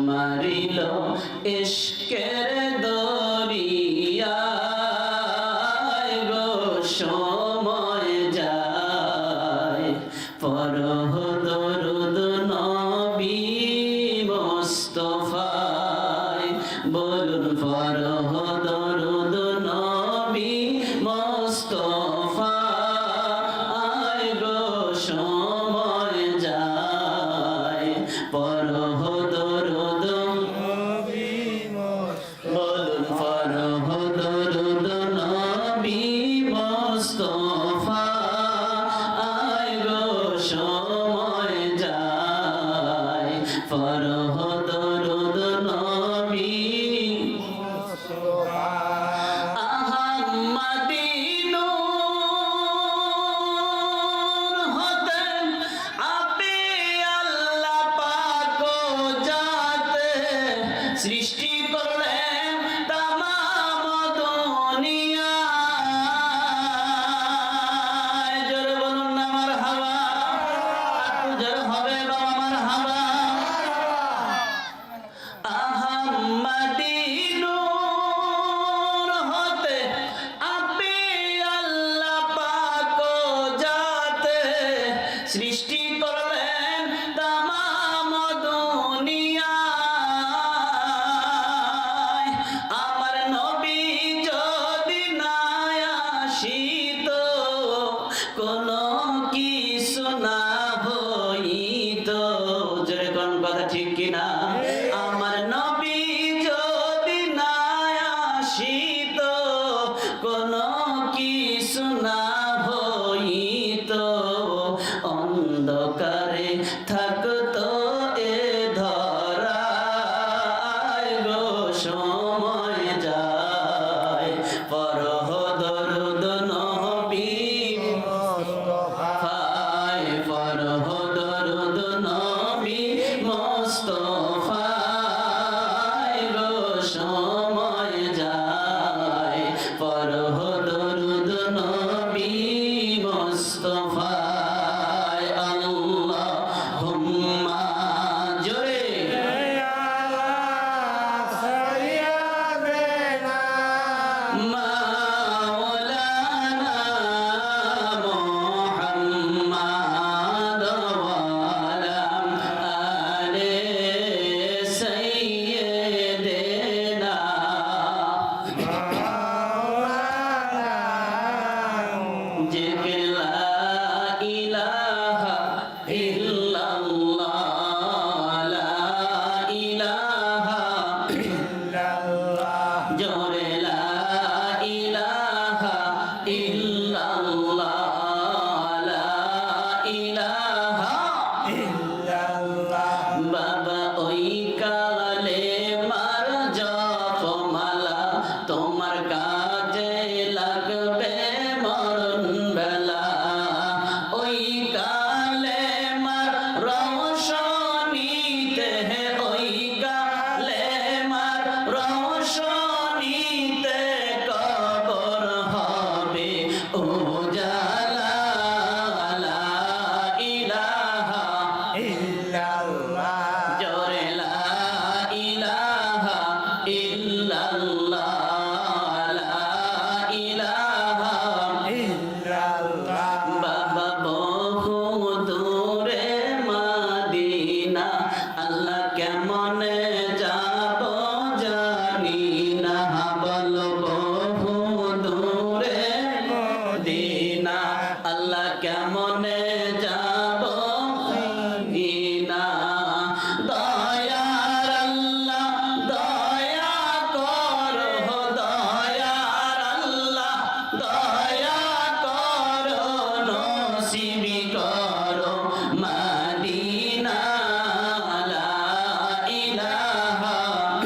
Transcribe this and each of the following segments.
মারিল ইশকের দরিয়ায় গো সময় যায় পড়হ দরুদ নবী মুস্তাফায় বলুন পড়হ দরুদ নবী মুস্তাফায় গো সময় যায় পড়হ দরুদ নবী বলুন পড়হ দরুদ নবী মুস্তাফায় গো সময় যায় পড়হ দরুদ নবী সৃষ্টি করলেন তামাম দুনিয়া জোরে বলুন না মারহাবা একটু জোরে হবে বাবা মারহাবা আহমদী নূর হতে আপনি আল্লাহ পাক জাতে সৃষ্টি করলেন তামাম দুনিয়া কোনো কিছু না হইত জোরে কোন কথা ঠিক কিনা আমার নবী যদি না আসিত কোনো কিছু না হইত অন্ধকারে থাকতো এ ধরায় গো সময় যায় পড়হ দরুদ নবী মুস্তাফায় পড়হ দরুদ নবী মুস্তাফায় গো সময় যায় পড়হ দরুদ নবী মুস্তাফায় আল্লাহুম্মা জোরে জোরে লা ইলাহা ইল্লাল্লাহ লা ইলাহা ইল্লাল্লাহ বাবা ওই কালে মার জপমালা তোমার কাজে লাগবে মরণ বেলা ওই কালে মার রওশনীতে ওই কালে মার রওশনীতে কবর হবে উজালা লা ইলাহা ইল্লাল্লাহ জোরে লা ইলাহা ইল্লাল্লাহ লা ইলাহা ইল্লাল্লাহ বাবা বহু দূরে মদিনা আল্লাহ কেমনে যাব জানি না বলো বহু দূরে মদিনা আল্লাহ কেমনে যাব না দয়ার আল্লাহ দয়া করো দয়ার আল্লাহ দয়া করো নসিবি করো মদিনা লা ইলাহা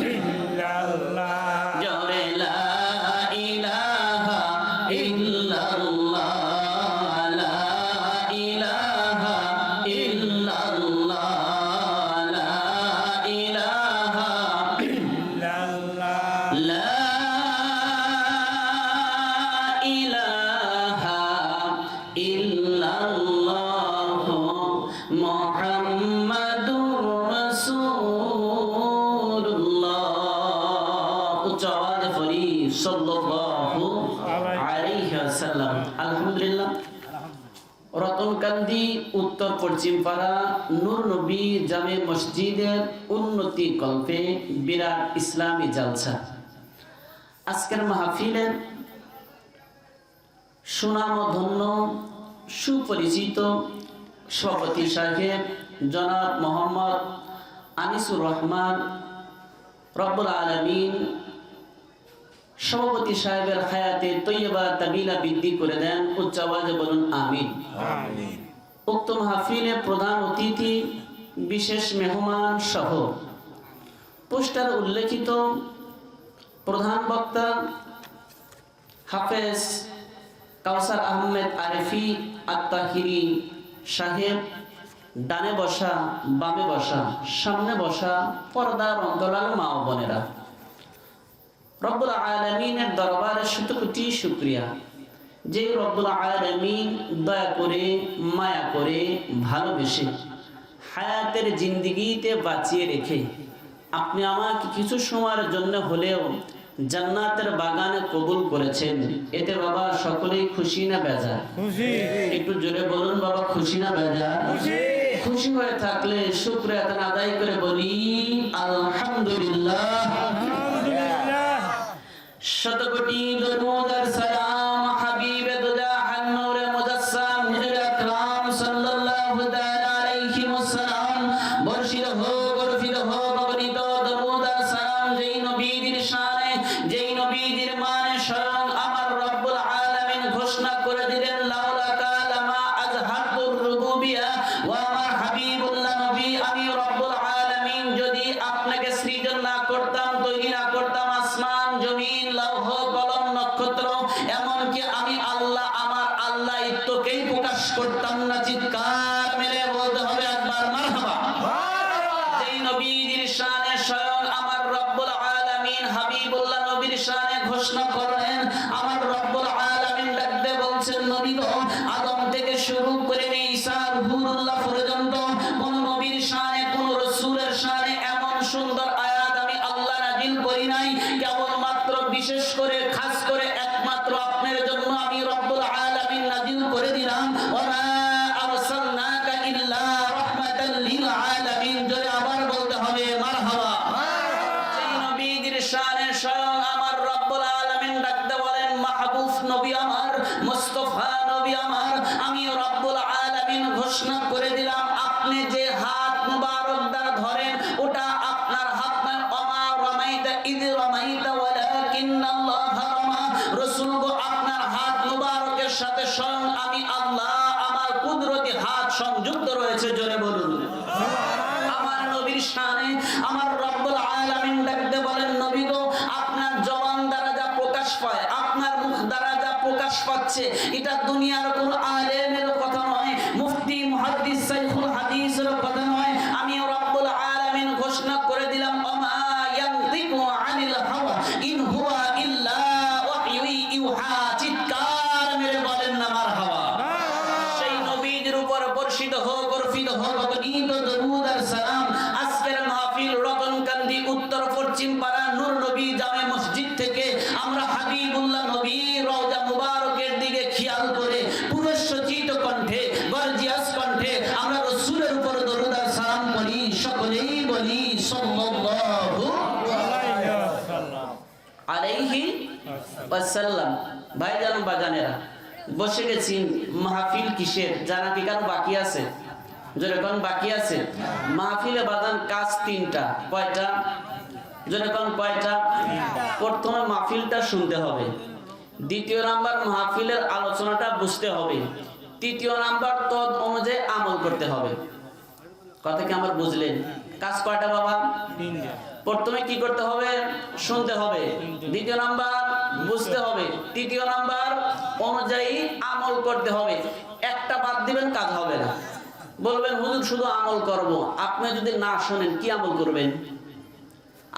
ইল্লাল্লাহ জোরে লা ইলাহা ইল্লাল্লাহ লা ইলাহা ইল্লাল্লাহ লা ইলাহা ইল্লাল্লাহ লা ইলাহা ইল্লাল্লাহ মুহাম্মাদুর রাসূল আলহামদুলিল্লাহ। রতনকান্দি উত্তর পশ্চিম পাড়া নূর নবী জামে মসজিদের উন্নতি কল্পে বিরাট ইসলামী জালসা। আজকের মাহফিলের সুনামধন্য সুপরিচিত সভাপতি সাহেব জনাব মোহাম্মদ আনিসুর রহমান, রব্বুল আলামিন সভাপতি সাহেবের হায়াতে তৈয়বা তাবিলা বৃদ্ধি করে দেন। উচ্চ আওয়াজে বলুন আমিন। উক্ত মাহফিলে প্রধান অতিথি, বিশেষ মেহমান সহ পোস্টার উল্লেখিত প্রধান বক্তা হাফেজ কাউসার আহমেদ আরেফি আত্তাহিরি সাহেব, ডানে বসা, বামে বসা, সামনে বসা পর্দার অন্তরাল মা ও বোনেরা, রব্বুল আলামিনের দরবারে শতকোটি শুকরিয়া যে রব্বুল আলামিন দয়া করে, মায়া করে, ভালোবেসে হায়াতের জিন্দেগিতে বাঁচিয়ে রেখে আপনি আমাকে কিছু সময়ের জন্য হলেও জান্নাতের বাগানে কবুল করেছেন। এতে বাবা সকলেই খুশি না বেজার? একটু জোরে বলুন বাবা, খুশি না বেজার? খুশি হয়ে থাকলে শুকরিয়া আদায় করে বলি আলহামদুলিল্লাহ। শতকোটি দরুদ আর সালাম হাবিবে দুজাহান নূরে মুজাসসাম হুজুর আকরাম সাল্লাল্লাহু তাআলা আলাইহি ওয়াসাল্লাম বর্ষিত হোক, বর্ষিত হোক অগণিত দরুদ আর সালাম যেই নবীর শানে, যেই নবীর মানে স্বয়ং আমার রব্বুল আলামিন ঘোষণা করে দিলেন লাউলাকা লামা আজহারতুর রুবুবিয়া ওয়া আমার হাবিবুল্লাহ নবী, আমি রব্বুল আলামিন যদি আপনাকে সৃজন না করতাম, তৈরি না করতাম, আসমান জমিন লৌহ কলম নক্ষত্র এমনকি আমি আল্লাহ আমার আল্লাহত্বকেই প্রকাশ করতাম না। চিৎকার মেরে বলতে হবে একবার মারহাবা। যেই নবীর শানে স্বয়ং আমার রব্বুল আলামিন হাবিবুল্লাহ নবীর শানে ঘোষণা করলেন, আমার রব্বুল আলামিন ডাকতে বলছেন নবী গো, আদম থেকে শুরু করে ঈসা রুহুল্লাহ পর্যন্ত কোন নবীর শানে, কোন রাসূলের শানে এমন সুন্দর আয়াত আমি আল্লাহ নাযিল করি নাই। কেবলমাত্র বিশেষ করে খাস করে একমাত্র আপনার জন্য আমি রব্বুল আলামিন নাযিল করে দিলাম, ওয়া মা আরসালনাকা ইল্লা রাহমাতাল লিল আলামিন। জোরে আবার বলতে হবে মারহাবা। সেই নবীর শানে স্বয়ং আমার রব্বুল আলামিন ডাকতে বলেন, মাহবুব নবী আমার, মুস্তাফা নবী আমার, আমি রব্বুল আলামিন ঘোষণা করে দিলাম আপনি যে হাত মুবারক দ্বারা ধরেন ওটা আপনার হাত নয়। ওমা রামাইতা ইয রামাইতা ওয়ালাকিন্নাল্লাহ রামা। রাসূল গো, আপনার হাত মুবারকের সাথে স্বয়ং আমি আল্লাহ আমার কুদরতি হাত সংযুক্ত রয়েছে। জোরে বলুন আমার নবীর শানে আমার রব্বুল আলামিন ডাকতে বলেন, নবী গো, আপনার জবান দ্বারা যা প্রকাশ পায়, আপনার মুখ দ্বারা যা প্রকাশ পাচ্ছে, এটা দুনিয়ার কোনো আলেমের কথা নয়, মুফতি মুহাদ্দিস শাইখুল হাদিসের কথা নয়। আমি রব্বুল আলামিন ঘোষণা করে দিলাম, ওমা ইয়ানতিকু আনিল হাওয়া ইন হুয়া ইল্লা ওয়াহয়ু ইউহা। চিৎকার মেরে বলেন না মারহাবা। সেই নবীর উপর বর্ষিত হোক, অর্পিত হোক অগণিত দরুদ আর সালাম। আজকের মাহফিল রতনকান্দি উত্তর পশ্চিম পাড়া নূর নবী জামে মসজিদ থেকে আমরা হাবিবুল্লাহ নবী রওজা মুবারকের দিকে খেয়াল করে পুরস্সজ্জিত কণ্ঠে, গর্জিয়াস কণ্ঠে আমরা রাসূলের উপর দরুদ আর সালাম পড়ি। সকলেই বলি সাল্লাল্লাহু আলাইহি ওয়াসাল্লাম। ভাইজান বাজানেরা, বসে গেছি মাহফিল কিসের জানা কি কারো বাকি আছে? যেরকম বাকি আছে মাহফিলে বাজান কাজ তিনটা। কয়টা? যেরকম কয়টা? প্রথমে মাহফিলটা শুনতে হবে, দ্বিতীয় নাম্বার মাহফিলের আলোচনাটা বুঝতে হবে, তৃতীয় নাম্বার তদ অনুযায়ী আমল করতে হবে। কথা কি আমার বুঝলেন? কাজ কয়টা বাবা? প্রথমে কি করতে হবে? শুনতে হবে, দ্বিতীয় নাম্বার বুঝতে হবে, তৃতীয় নাম্বার অনুযায়ী আমল করতে হবে। একটা বাদ দিবেন কাজ হবে না। বলবেন হুজুর শুধু আমল করব, আপনি যদি না শোনেন কি আমল করবেন?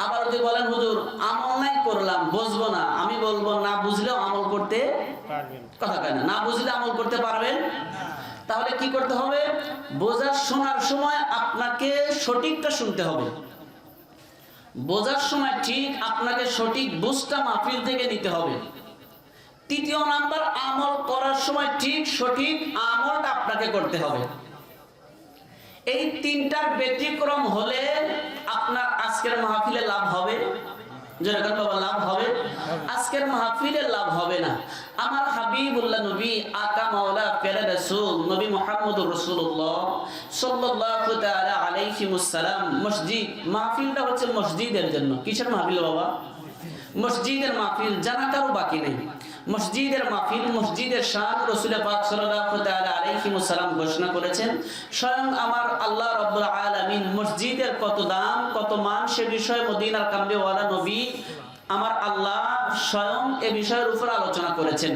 আবার যদি বলেন হুজুর আমল নাই করলাম, বুঝবো না, আমি বলবো না বুঝলেও আমল করতে পারবেন। কথা কয় না, না বুঝলে আমল করতে পারবেন। তাহলে কি করতে হবে? বোঝার শোনার সময় আপনাকে সঠিকটা শুনতে হবে, বোঝার সময় ঠিক আপনাকে সঠিক বুঝটা মাহফিল থেকে নিতে হবে। তৃতীয় নাম্বার, আমল করার সময় ঠিক সঠিক আমলটা আপনাকে করতে হবে। এই তিনটার ব্যতিক্রম হলে আপনার আজকের মাহফিলে লাভ হবে। যেরকম বাবা লাভ হবে, আজকের মাহফিলে লাভ হবে না। আমার হাবিবুল্লাহ নবী আকা মাওলা প্যারা রাসূল নবী মুহাম্মদুর রাসূলুল্লাহ সাল্লাল্লাহু তাআলা আলাইহি ওয়াসাল্লাম, মসজিদ মাহফিলটা হচ্ছে মসজিদের জন্য। কিসের মাহফিল বাবা? মসজিদের মাহফিল, জানা কারো বাকি নেই। মসজিদের মাহফিল, মসজিদের শান রাসূল পাক সাল্লাল্লাহু তাআলা আলাইহি ওয়াসাল্লাম ঘোষণা করেছেন। স্বয়ং আমার আল্লাহ রাব্বুল আলামিন মসজিদের কত দাম কত মান সে বিষয়ে মদিনার কামলিওয়ালা নবী আমার আল্লাহ স্বয়ং এ বিষয়ের উপর আলোচনা করেছেন।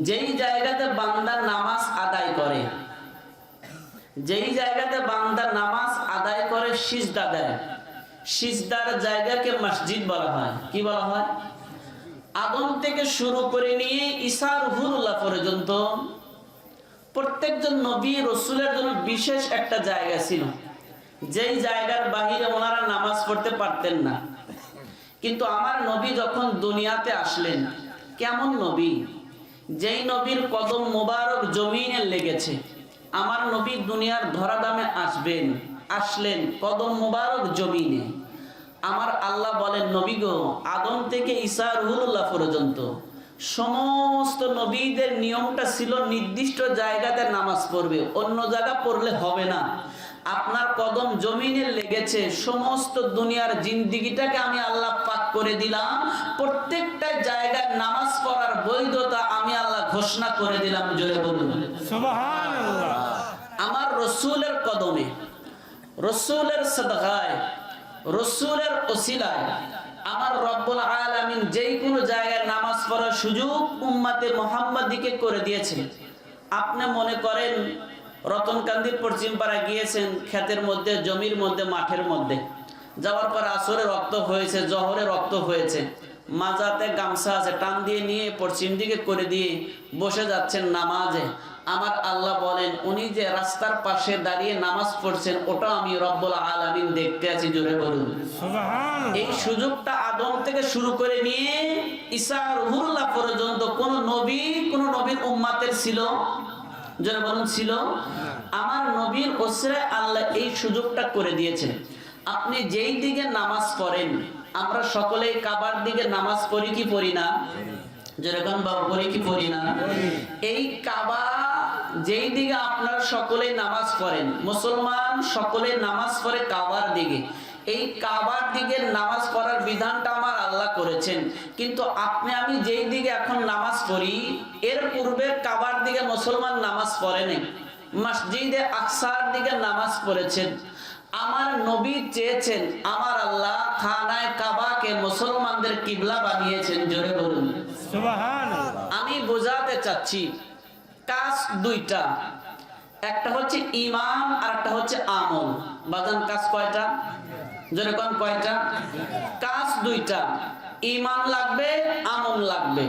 যেই জায়গাতে বান্দা নামাজ আদায় করে, যেই জায়গাতে বান্দা নামাজ আদায় করে সিজদা দেয়, সিজদার জায়গাকে মসজিদ বলা হয়। কি বলা হয়? আদম থেকে শুরু করে নিয়ে ঈসা রুহুল্লাহ পর্যন্ত প্রত্যেকজন নবী রাসূলের জন্য বিশেষ একটা জায়গা ছিল, যেই জায়গার বাহিরে ওনারা নামাজ পড়তে পারতেন না। কিন্তু আমার নবী যখন দুনিয়াতে আসলেন, কেমন নবী, যেই নবীর কদম মোবারক জমিনে লেগেছে। আমার নবী দুনিয়ার ধরাধামে আসলেন কদম মোবারক জমিনে। আমার আল্লাহ বলেন, নবী গো, আদম থেকে ঈসা রুহুল্লাহ পর্যন্ত সমস্ত নবীদের নিয়মটা ছিল নির্দিষ্ট জায়গাতে নামাজ পড়বে, অন্য জায়গা পড়লে হবে না। আপনার কদম জমিনে লেগেছে, সমস্ত দুনিয়ার জিন্দিগিটাকে আমি আল্লাহ পাক করে দিলাম, প্রত্যেকটা জায়গায় নামাজ পড়ার বৈধতা আমি আল্লাহ ঘোষণা করে দিলাম। জোরে বলুন সুবহানাল্লাহ। আমার রাসূলের কদমে, রাসূলের সাদকায়, রাসূলের ওসিলায় আমার রব্বুল আলামিন যেই কোনো জায়গায় নামাজ পড়ার সুযোগ উম্মতে মুহাম্মাদিকে করে দিয়েছেন। আপনি মনে করেন রতনকান্দির পশ্চিম পাড়া গিয়েছেন, ক্ষেতের মধ্যে, জমির মধ্যে, মাঠের মধ্যে যাওয়ার পর আসরে রক্ত হয়েছে, জহরে রক্ত হয়েছে, মাজাতে গামছা আছে, টান দিয়ে নিয়ে পশ্চিম দিকে করে দিয়ে বসে যাচ্ছেন নামাজে। আমার আল্লাহ বলেন, উনি যে রাস্তার পাশে দাঁড়িয়ে নামাজ পড়ছেন, ওটা আমি রব্বুল আলামিন দেখতে আছি। জোরে বলুন সুবহানাল্লাহ। এই সুযোগটা আদম থেকে শুরু করে নিয়ে ঈসা রুহুল্লাহ পর্যন্ত কোন নবীর উম্মতের ছিল? জোরে বলুন ছিল? আমার নবীর ওসিলায় আল্লাহ এই সুযোগটা করে দিয়েছেন। আপনি যেই দিকে নামাজ পড়েন, আমরা সকলেই কাবার দিকে নামাজ পড়ি কি পড়ি না? যেরকম বাবা পড়ি কি পড়ি না? এই কাবা যেই দিকে আপনারা সকলেই নামাজ পড়েন, মুসলমান সকলেই নামাজ পড়ে কাবার দিকে। এই কাবার দিকে নামাজ পড়ার বিধানটা আমার আল্লাহ করেছেন। কিন্তু আপনি আমি যেই দিকে এখন নামাজ পড়ি, এর পূর্বে কাবার দিকে মুসলমান নামাজ পড়েনি, মসজিদে আকসার দিকে নামাজ পড়েছেন। আমার নবী চেয়েছেন, আমার আল্লাহ খানায় কাবাকে মুসলমানদের কিবলা বানিয়েছেন। জোরে বলুন সুবহানাল্লাহ। আমি বোঝাতে চাচ্ছি কাজ দুইটা, একটা হচ্ছে ঈমান আর একটা হচ্ছে আমল। বাজান কাজ কয়টা? জোরে কোন কয়টা? কাজ দুইটা, ঈমান লাগবে, আমল লাগবে।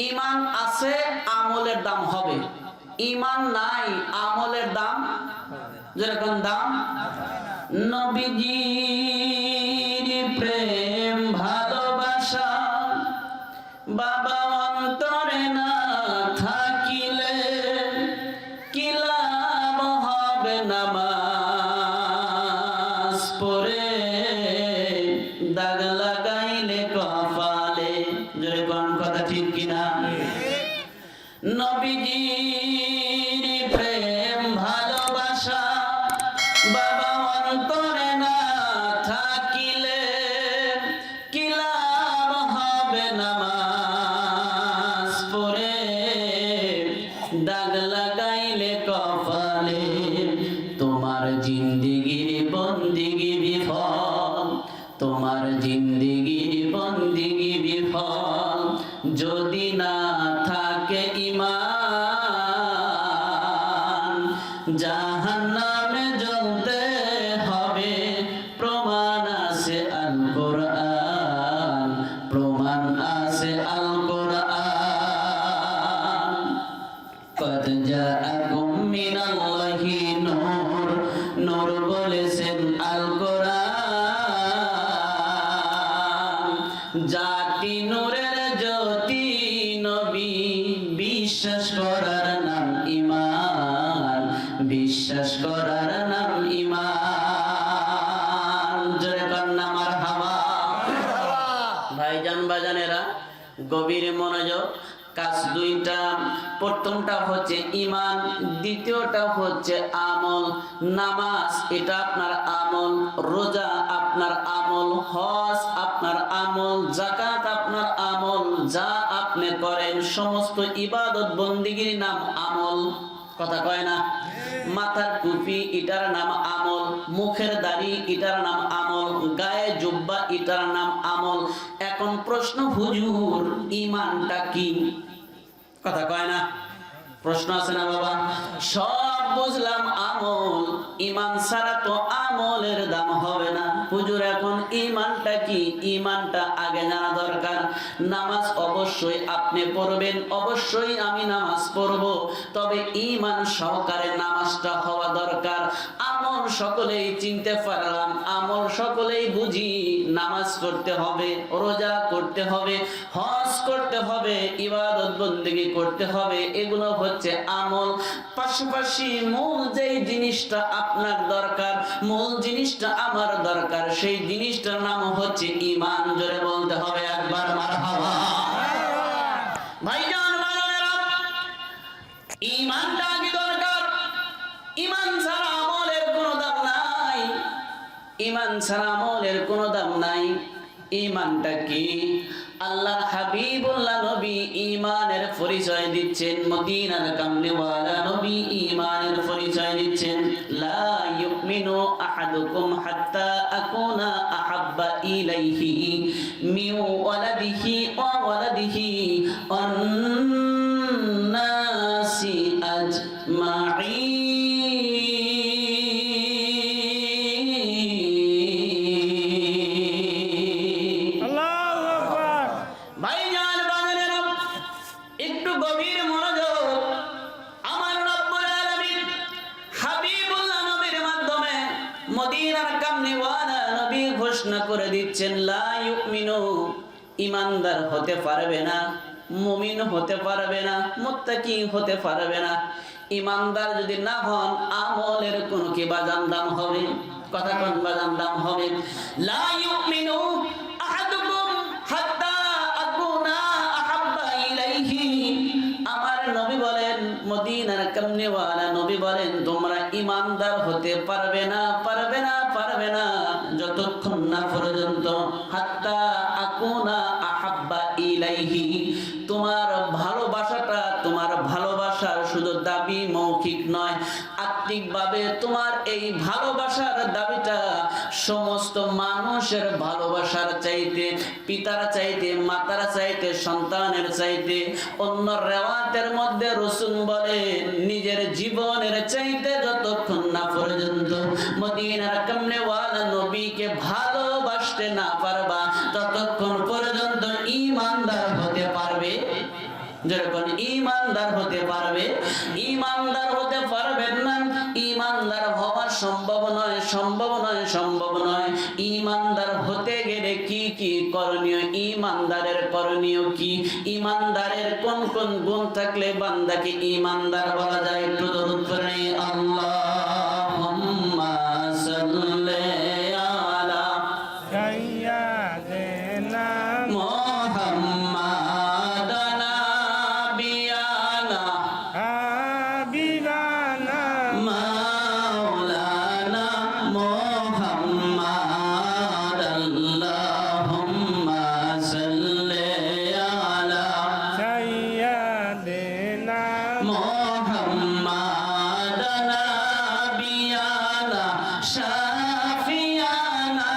ঈমান আছে, আমলের দাম হবে। ঈমান নাই, আমলের দাম যেরকম দাম। নবীজির প্রেম ভালোবাসা বাবা অন্তরে না থাকিলে কি লাভ হবে নামাজ পড়ে দাগ লাগাইলে কপালে। জোরে কোন কথা ঠিক কিনা? নবীজির প্রেম ভালোবাসা বাবা অন্তরে না থাকিলে কি লাভ হবে নামাজ পড়ে দাগ লাগাইলে কপালে। তোমার জিন্দিগির বন্দিগি বিফল, তোমার জিন্দিগির বন্দিগি বিফল যদি না থাকে ঈমান, জাহান্নামে জ্বলতে হবে। প্রমাণ আছে আল কোরআন, প্রমাণ আছে আল কোরআন। কদ জাআকুম মিনাল্লাহি নূর, নূর বলেছেন আল কোরআন। জাতি নূরের জ্যোতি বিশ্বাস করার নাম ঈমান, বিশ্বাস করার নাম ঈমান। জোরে কন্যা মারহাবা। ভাইজান বাজানেরা গভীর মনোযোগ। কাজ দুইটা, প্রথমটা হচ্ছে ঈমান, দ্বিতীয়টা হচ্ছে আমল। নামাজ এটা আপনার আমল, রোজা আপনার আমল, হজ আপনার আমল, যাকাত আপনার আমল। যা আপনি করেন সমস্ত ইবাদত বন্দিগির নাম আমল। কথা কয় না? মাথার টুপি এটার নাম আমল, মুখের দাড়ি এটার নাম আমল, গায়ে জুব্বা এটার নাম আমল। এখন প্রশ্ন, হুজুর ঈমানটা কি? কথা কয় না? প্রশ্ন আছে না বাবা? সব বুঝলাম আমল, ঈমান ছাড়া তো আমলের দাম হবে না। হুজুর এখন ঈমানটা কি? ঈমানটা আগে জানা দরকার। নামাজ অবশ্যই আপনি পড়বেন, অবশ্যই আমি নামাজ পড়ব, তবে ঈমান সহকারে নামাজটা হওয়া দরকার। আমল সকলেই চিনতে পারলাম, আমল সকলেই বুঝি। নামাজ করতে হবে, রোজা করতে হবে, হজ করতে হবে, ইবাদত বন্দেগী করতে হবে, এগুলো হচ্ছে আমল। পাশাপাশি মূল যেই জিনিসটা আপনার দরকার, মূল জিনিসটা আমার দরকার, সেই জিনিসটার নাম হচ্ছে ঈমান। জোরে বলতে হবে একবার মারহাবা। ভাইজান বাজানেরা, ঈমানটা কি দরকার? ঈমান ছাড়া আমলের কোনো দাম নাই, ঈমান ছাড়া আমলের কোনো দাম নাই। ঈমানটা কি? আল্লাহর হাবিবুল্লাহ নবী ঈমানের পরিচয় দিচ্ছেন, মদিনার কামলিওয়ালা নবী ঈমানের পরিচয় দিচ্ছেন। লা ইউমিনু আহাদুকুম হাত্তা আকুনা আহাব্বা ইলাইহি মিন ওয়ালাদিহি ওয়া ওয়ালাদিহি ওয়ান নাসি আজমাঈন। মদিনার কামলিওয়ালা নবী ঘোষণা করে দিচ্ছেন, লা ইউমিনু, ঈমানদার হতে পারবে না, মুমিন হতে পারবে না, মুত্তাকি হতে পারবে না। ঈমানদার যদি না হন, আমলের কোন কি বাজান দাম হবে? কথা কোন বাজান দাম হবে? লা ইউমিনু আহাদুকুম হাত্তা আকুনা আহাব্বা ইলাইহি। আমার নবী বলেন, মদিনার কামলিওয়ালা নবী বলেন, তোমরা ঈমানদার হতে পারবে না, পারবে না, পারবে না, যতক্ষণ না পর্যন্ত হাত্তা আকুনা আহাব্বা ইলাইহি, তোমার ভালোবাসাটা, তোমার ভালোবাসার শুধু দাবি মৌখিক নয়, আত্মিকভাবে তোমার এই ভালোবাসার দাবিটা সমস্ত মানুষের ভালোবাসার চাইতে, পিতার চাইতে, মাতার চাইতে, সন্তানের চাইতে, অন্য রেওয়াতের মধ্যে রাসূল বলে নিজের জীবনের চাইতে যতক্ষণ না পর্যন্ত মদিনার কামলিওয়ালা নবীকে ভালোবাসতে না পারবা, ততক্ষণ পর্যন্ত ঈমানদার হতে পারবে। যখন ঈমানদার হতে পারবে, ঈমানদার হতে পারবেন না, ঈমানদার হওয়া সম্ভব নয়, সম্ভব নয়, সম্ভব নয়। ঈমানদার হতে গেলে কি কি করণীয়, ঈমানদারের করণীয় কি, ঈমানদারের কোন কোন গুণ থাকলে বান্দাকে ঈমানদার বলা যায়? একটু দরুদ পড়ে আল্লাহুম্মা সাল্লি আলা সাইয়্যিদিনা মুহাম্মাদ নাবিয়ানা হাবিবানা মাওলানা মুহাম্মাদ। আল্লাহুম্মা সাল্লি আলা সাইয়্যিদিনা মুহাম্মাদ নাবিয়ানা শাফিয়ানা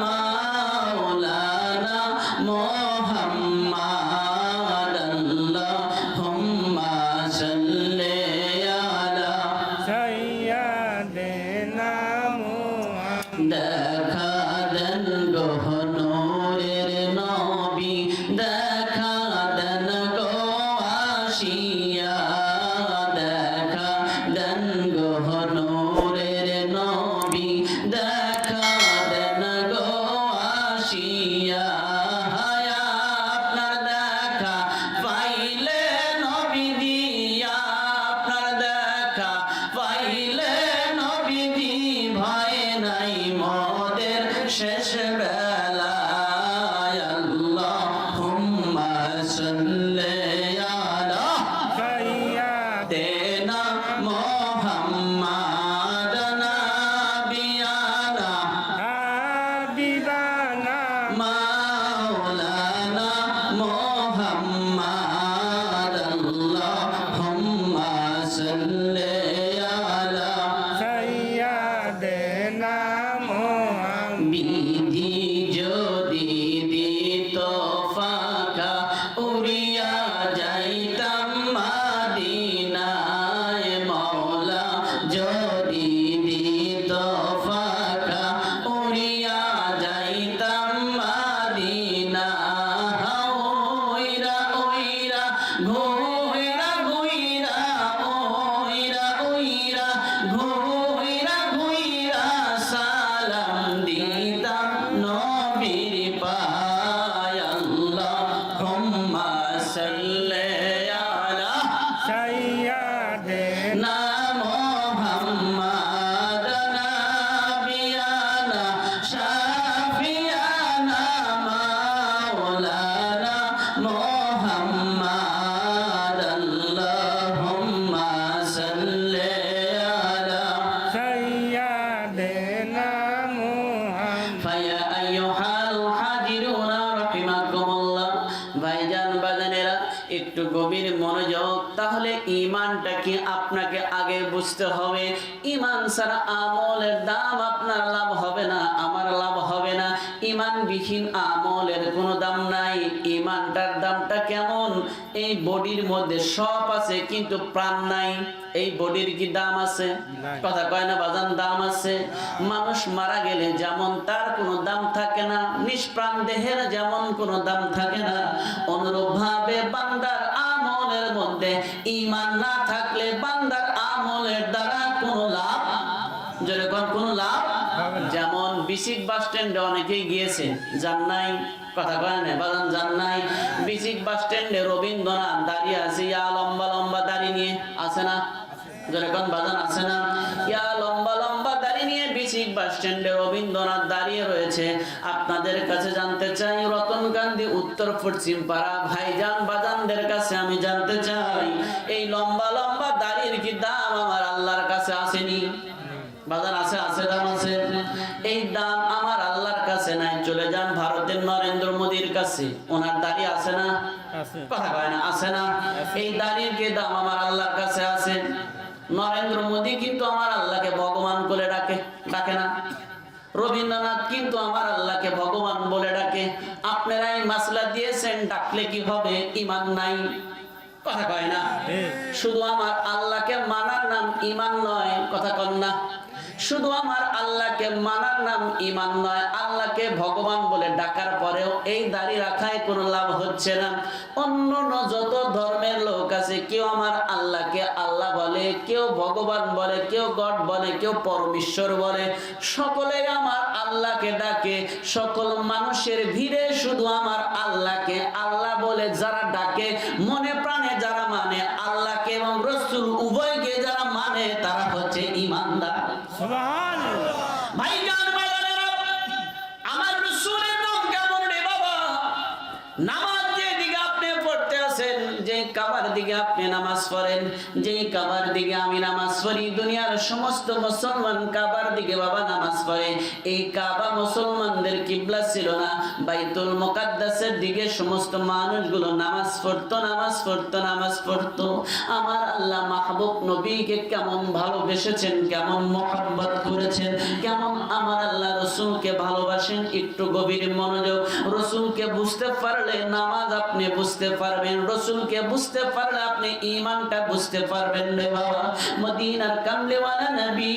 মাওলানা মুহাম্মাদ। আল্লাহুম্মা সাল্লি আলা সাইয়্যিদিনা মুহাম্মাদ। দেখা দেন গো নূরের নবী, দেখা দেন গো আসিয়া, দেখা দেন গো তাহলে ঈমানটা কি আপনাকে আগে বুঝতে হবে। ঈমান ছাড়া আমলের দাম আপনার লাভ হবে না, আমার লাভ হবে না। ঈমানবিহীন আমলের কোনো দাম নাই। ঈমানটার দামটা কেমন? এই বডির মধ্যে সব আছে কিন্তু প্রাণ নাই। এই বডির কি দাম আছে? কথা কয় না বাজান, দাম আছে। মানুষ মারা গেলে যেমন তার কোনো দাম থাকে না, নিষ্প্রাণ দেহের যেমন কোনো দাম থাকে না, অনুরূপ ভাবে বান্দার আমলের মধ্যে ঈমান না থাকলে বান্দার আমলের দ্বারা কোনো লাভ, যেরকম কোনো লাভ। যেমন বিসিক বাস স্ট্যান্ডে অনেকেই গিয়েছে, যান নাই? কথা কয় না বাজান, যান নাই? বিসিক বাস স্ট্যান্ডে রবীন্দ্রনাথ দাঁড়িয়ে আছে, ইয়া লম্বা লম্বা দাড়ি নিয়ে, আছে না? যেরকম বাজান আছে না? ইয়া লম্বা লম্বা দাড়ি নিয়ে বিসিক বাস স্ট্যান্ডে রবীন্দ্রনাথ দাঁড়িয়ে রয়েছে। আপনাদের কাছে জানতে চাই, রতন গান্ধী উত্তর পশ্চিম পাড়া ভাইজান বাজানদের কাছে আমি জানতে চাই, এই লম্বা লম্বা দাড়ির কি দাম আমার আল্লাহর কাছে আসেনি? বাজার আছে, আছে দাম আছে। এই দাম আমার আল্লাহর কাছে নাই। চলে যান ভারতের নরেন্দ্র মোদীর কাছে, ওনার দাড়ি আছে না? কথা কয় না, আছে না? এই দাড়ির কি দাম আমার আল্লাহর কাছে আছে? নরেন্দ্র মোদী কিন্তু আমার আল্লাহকে ভগবান বলে ডাকে, ডাকে না? রবীন্দ্রনাথ কিন্তু আমার আল্লাহকে ভগবান বলে ডাকে। আপনারা এই মাসলা দিয়েছেন, ডাকলে কি হবে? ঈমান নাই। কথা কয় না? শুধু আমার আল্লাহকে মানার নাম ঈমান নয়। কথা কন না? শুধু আমার আল্লাহকে মানার নাম ঈমান নয়, আল্লাহকে ভগবান বলে ডাকার পরেও এই দাড়ি রাখায় কোনো লাভ হচ্ছে না। অন্য যত ধর্মের লোক আছে, কেউ আমার আল্লাহকে আল্লাহ বলে, কেউ ভগবান বলে, কেউ গড বলে, কেউ পরমেশ্বর বলে, সকলে আমার আল্লাহকে ডাকে। সকল মানুষের ভিড়ে শুধু আমার আল্লাহকে আল্লাহ বলে যারা ডাকে, মনে প্রাণে যারা মানে আল্লাহকে এবং রাসূল উভয়কে যারা মানে, তারা হচ্ছে ঈমানদার। ভাইজান বাজানেরা, আমার রাসূলের নাম কেমন রে বাবা? নামাজ যেদিকে আপনি পড়তে আছেন, যে কাবার দিকে আপনি নামাজ পড়েন, যে কাবার দিকে আমি নামাজ পড়ি, দুনিয়ার সমস্ত মুসলমান কাবার দিকে বাবা নামাজ পড়ে। এই কাবা মুসলমানদের কিবলা ছিল না, বাইতুল মুকাদ্দাসের দিকে সমস্ত মানুষগুলো নামাজ পড়তো, নামাজ পড়তো, নামাজ পড়তো। আমার আল্লাহ মাহবুব নবীকে কেমন ভালোবেসেছেন, কেমন মহব্বত করেছেন, কেমন আমার আল্লাহ রাসূলকে ভালোবাসেন। একটু গভীর মনোযোগ। রাসূলকে বুঝতে পারলে নামাজ আপনি বুঝতে পারবেন, রাসূলকে বুঝতে পারলে আপনি ঈমানটা বুঝতে পারবেন রে বাবা। মদিনার কামলিওয়ালা নবী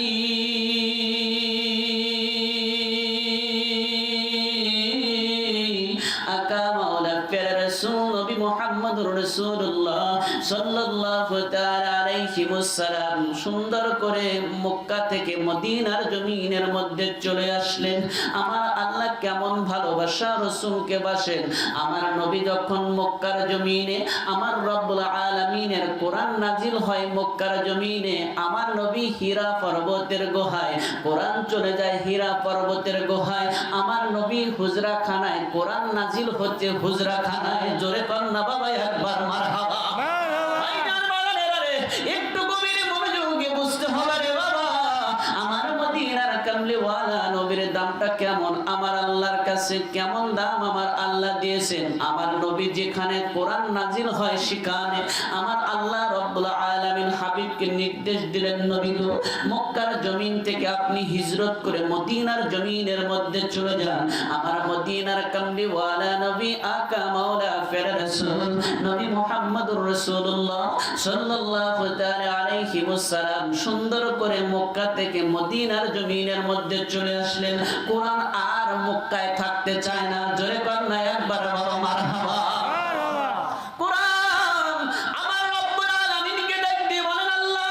আকা মাওলা প্যারা রাসূল নবী মুহাম্মদুর রাসূলুল্লাহ সাল্লাল্লাহু তাআলা আলাইহি ওয়াসাল্লাম সুন্দর করে মক্কা থেকে মদিনার জমিনের মধ্যে চলে আসলেন। আমার আল্লাহ কেমন ভালোবাসা রাসূলকে বাসেন। আমার নবী যখন মক্কার জমিনে, আমার রব্বুল আলামিনের কোরআন নাজিল হয় মক্কার জমিনে, আমার নবী হীরা পর্বতের গুহায়, কোরআন চলে যায় হীরা পর্বতের গুহায়। আমার নবী হুজরা খানায়, কোরআন নাজিল হচ্ছে হুজরা খানায়। জোরে কন্না বাবা একবার মারহাবা। একটু গভীর মনোযোগে বুঝতে হবে রে বাবা। আমার মদিনার কামলিওয়ালা নবীর দামটা কেমন আমার আল্লাহর কাছে, কেমন দাম আমার আল্লাহ দিয়েছেন। আমার নবী যেখানে কোরআন নাজিল হয় সেখানে আমার আল্লাহ রব্বুল আলামিন হাবিবকে নির্দেশ দিলেন, নবী গো, মক্কার জমিন থেকে আপনি হিজরত করে মদিনার জমিনের মধ্যে চলে যান। আমার মদিনার কামলিওয়ালা নবী আকা মাওলা ফেরা রাসূল নবী মুহাম্মদুর রাসূলুল্লাহ সাল্লাল্লাহু তাআলা আলাইহি ওয়াসাল্লাম সুন্দর করে মক্কা থেকে মদিনার জমিনের মধ্যে চলে আসলেন। কোরআন আর মক্কায় থাকতে চায় না। জোরে কন্না একবার বলো মারহাবা। কোরআন আমার রব্বুল আলামিনকে ডাক দিয়ে বলেন, আল্লাহ,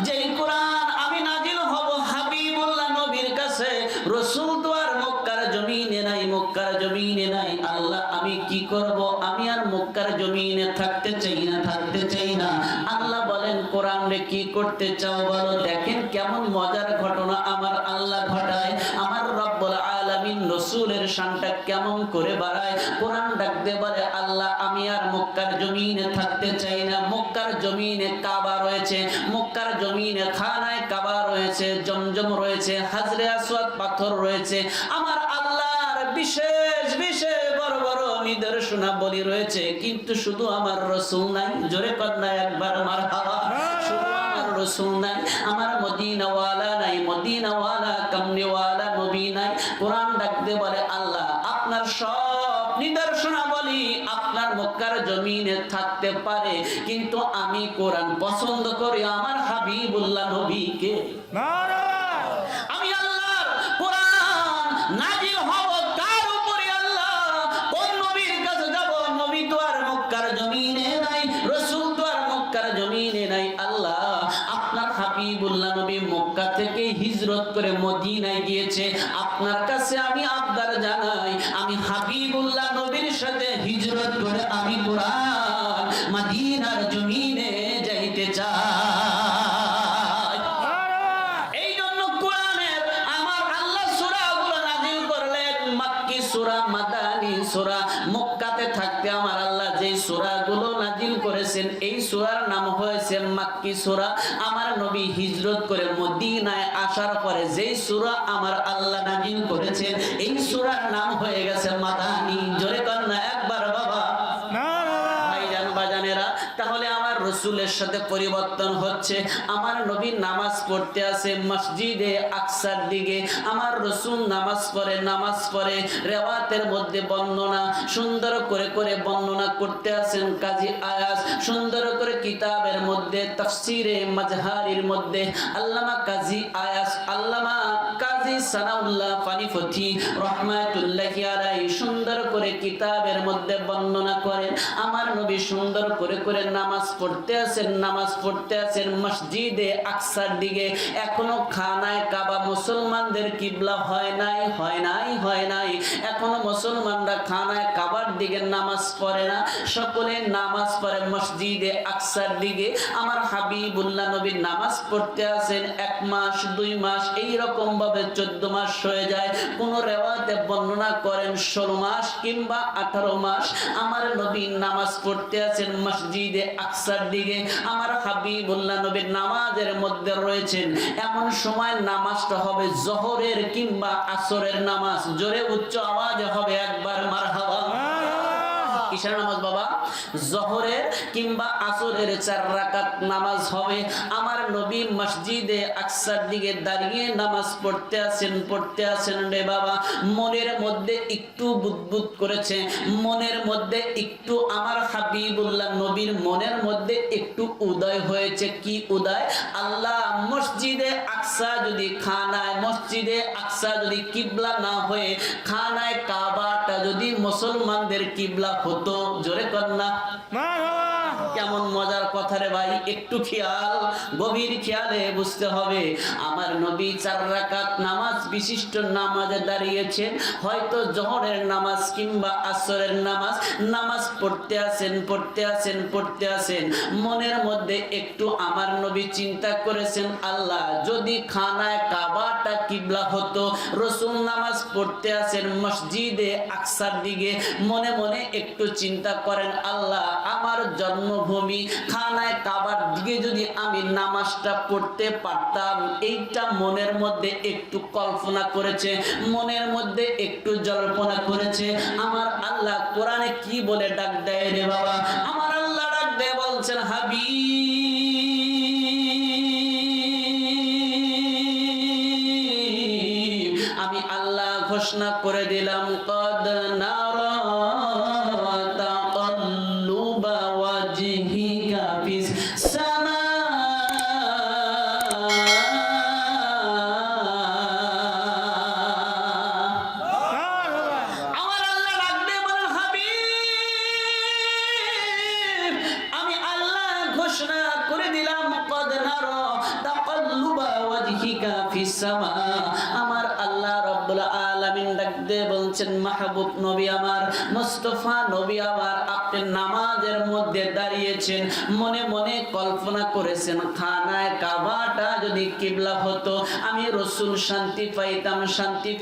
যেই কোরআন আমি নাজিল হব হাবিবুল্লাহ নবীর কাছে, রাসূল তো আর মক্কার জমিনে নাই, মক্কার জমিনে নাই। আল্লাহ আমি কি করব? আমি আর মক্কার জমিনে থাকতে চাই না, থাকতে চাই না। আল্লাহ বলেন, কোরআন রে কি করতে চাও বলো। দেখেন কেমন মজার ঘটনা আমার আল্লাহ ঘটায়। আমার রব্বুল আলামিন রাসূলের শানটা কেমন করে বাড়ায়। কোরআন ডাকতে বলে, আল্লাহ আমি আর মক্কার জমিনে থাকতে চাই না। মক্কার জমিনে কাবা রয়েছে, মক্কার জমিনে খানায় কাবা রয়েছে, জমজম রয়েছে, হাজরে আসওয়াদ পাথর রয়েছে। আমার আল্লাহর বিশেষ বিশেষ বড় বড় নিদর্শনাবলী রয়েছে, কিন্তু শুধু আমার রাসূল নাই। জোরে কন্যা একবার মারহাবা। শুধু আমার রাসূল নাই, আমার মদিনাওয়ালা নাই, মদিনাওয়ালা কামলিওয়ালা নবী নাই। কোরআন ডাকতে বলে আল্লাহ আপনার সব নিদর্শনাবলী আপনার মক্কার জমিনে থাকতে পারে, কিন্তু আমি কোরআন পছন্দ করি আমার হাবিবুল্লাহ নবীকে। আমি আল্লাহর কোরআন নাজিল হব কার উপরে? আল্লাহ কোন নবীর কাছে যাব? নবী তো আর মক্কার জমিনে নাই, রাসূল তো আর মক্কার জমিনে নাই। আল্লাহ আপনার হাবিবুল্লাহ নবী মক্কা থেকে হিজরত করে মদিনায় গিয়েছে, আপনার কাছে আমি আবদার জানাই, আমি হাবিবুল্লাহ নবীর সাথে হিজরত করে আমি কোরআন মদিনার জমিনে যাইতে চাই। এই জন্য কোরআনের আমার আল্লাহ সূরাগুলো নাযিল করলেন, মাক্কি সূরা, মাদানী সূরা। মক্কাতে থাকতে আমার আল্লাহ যে সূরাগুলো নাযিল করেছেন, এই সূরার নাম হয়েছে মাক্কি সূরা। আমার নবী হিজরত করে মদিনায় আসার পরে যে সূরা আমার আল্লাহ নাযিল করেছেন, এই সূরার নাম হয়ে গেছে মাদানী। জোরে কন্যা একবার বাবা। ভাইজান বাজানেরা, তাহলে আমার রাসূলের সাথে পরিবর্তন হচ্ছে। আমার নবী নামাজ পড়তে আসে মসজিদে আকসার দিকে, আমার রাসূল নামাজ পড়ে রিওয়ায়াতের মধ্যে বর্ণনা সুন্দর করে করে বর্ণনা করতে আছেন কাজী আয়াজ। সুন্দর করে কিতাবের মধ্যে তাফসীরে মাজহারির মধ্যে আল্লামা কাজী আয়াজ, আল্লামা কাজী সানাউল্লাহ ফানিফতি রাহমাতুল্লাহি আলাইহি সুন্দর করে কিতাবের মধ্যে বর্ণনা করেন, আমার নবী সুন্দর করে করে নামাজ পড়তে আছেন মসজিদে আকসার দিকে। এখনো খানায় কাবা মুসলমানদের কিবলা হয় নাই। এখনো মুসলমানরা খানায় কাবার দিকে নামাজ পড়ে না, সকলে নামাজ পড়ে মসজিদে আকসার দিকে। আমার হাবিবুল্লাহ নবী নামাজ পড়তে আছেন 1 মাস 2 মাস, এই রকম ভাবে 14 মাস হয়ে যায়। কোন রিওয়ায়াতে বর্ণনা করেন 16 মাস কিংবা 18 মাস আমার নবী নামাজ পড়তে আছেন মসজিদে আকসার দিকে। আমার হাবিবুল্লাহ নবী নামাজের মধ্যে রয়েছেন, এমন সময় নামাজটা হবে জোহরের কিংবা আসরের নামাজ। জোরে উচ্চ আওয়াজে হবে একবার মারহাবা। কিসের নামাজ বাবা? জোহরের কিংবা আসরের 4 রাকাত নামাজ হবে। আমার নবী মসজিদে আকসার দিকে দাঁড়িয়ে নামাজ পড়তে আছেন রে বাবা। মনের মধ্যে একটু বুদবুদ করেছে, মনের মধ্যে একটু আমার হাবিবুল্লাহ নবীর মনের মধ্যে একটু উদয় হয়েছে। কি উদয়? আল্লাহ মসজিদে আকসা যদি মসজিদে আকসা যদি কিবলা না হয়ে খানায় কাবাটা যদি মুসলমানদের কিবলা হতো। জোরে কন্যা কেমন মজার কথা রে ভাই, একটু খেয়াল, গভীর খেয়ালে বুঝতে হবে। আমার নবী 4 রাকাত নামাজ বিশিষ্ট নামাজে দাঁড়িয়েছেন, হয়তো জোহরের নামাজ কিংবা আসরের নামাজ পড়তে আছেন। মনের মধ্যে একটু আমার নবী চিন্তা করেছেন, আল্লাহ যদি খানায় কাবাটা কিবলা হতো। রাসূল নামাজ পড়তে আছেন মসজিদে আকসার দিকে, মনে মনে একটু চিন্তা করেন, আল্লাহ আমার জন্মভূমি খানায় কাবার দিকে যদি আমি নামাজটা পড়তে পারতাম। এইটা মনের মধ্যে একটু কল্পনা করেছে, মনের মধ্যে একটু জল্পনা করেছে। আমার আল্লাহ কোরআনে কি বলে ডাক দেয় রে বাবা? আমার আল্লাহ ডাক দেয়, বলছেন হাবিব আমি আল্লাহ ঘোষণা করে দিলাম, কদ নারা তাকাল্লুবা ওয়াজহিকা ফিস সামা। আমার আল্লাহ ডাকবে বলেন, হাবিব আমি আল্লাহ ঘোষণা করে দিলাম, কদ নারা তাকাল্লুবা ওয়াজহিকা ফিস সামা। আমার আল্লাহ রব্বুল আলামিন ডাকতে বলছেন, মাহবুব নবী আমার, মুস্তাফা নবী আমার, আপনি নামাজের মধ্যে দাঁড়িয়েছেন, মনে মনে কল্পনা করেছেন খানায় কাবাটা যদি কিবলা হতো, আমি রাসূল শান্তি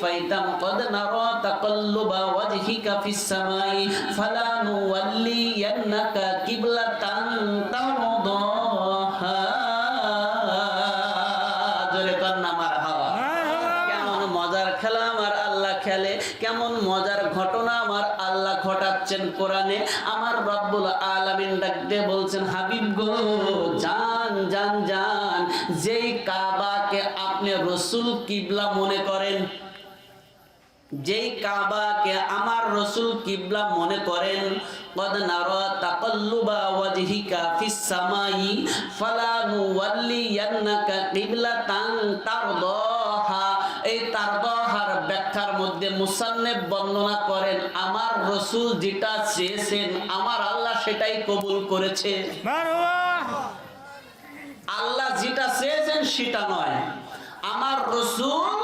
পাইতাম। কদ নারা তাকাল্লুবা ওয়াজহিকা ফিস সামাই ফালানুওয়াল্লিয়ান্নাকা কিবলাতান তারদাহা। জোরে কন্না মারহাবা। কেমন মজার খেলা আমার আল্লাহ খেলে, কেমন মজার ঘটনা আমার আল্লাহ ঘটাচ্ছেন। আলামিন ডাকতে বলছেন হাবিব গো জান জান জান, যেই কাবাকে আপনি রাসূল কিবলা মনে করেন, যেই কাবাকে আমার রাসূল কিবলা মনে করেন, قد نرى تقلب وجهك في السماء فلنولينك قبلة ترضاها। এই তারদাহার ব্যাখ্যার মধ্যে মুসান্নিফ বর্ণনা করেন আমার রাসূল যেটা চেয়েছেন আমার আল্লাহ সেটাই কবুল করেছে। আল্লাহ যেটা চেয়েছেন সেটা নয়, আমার রাসূল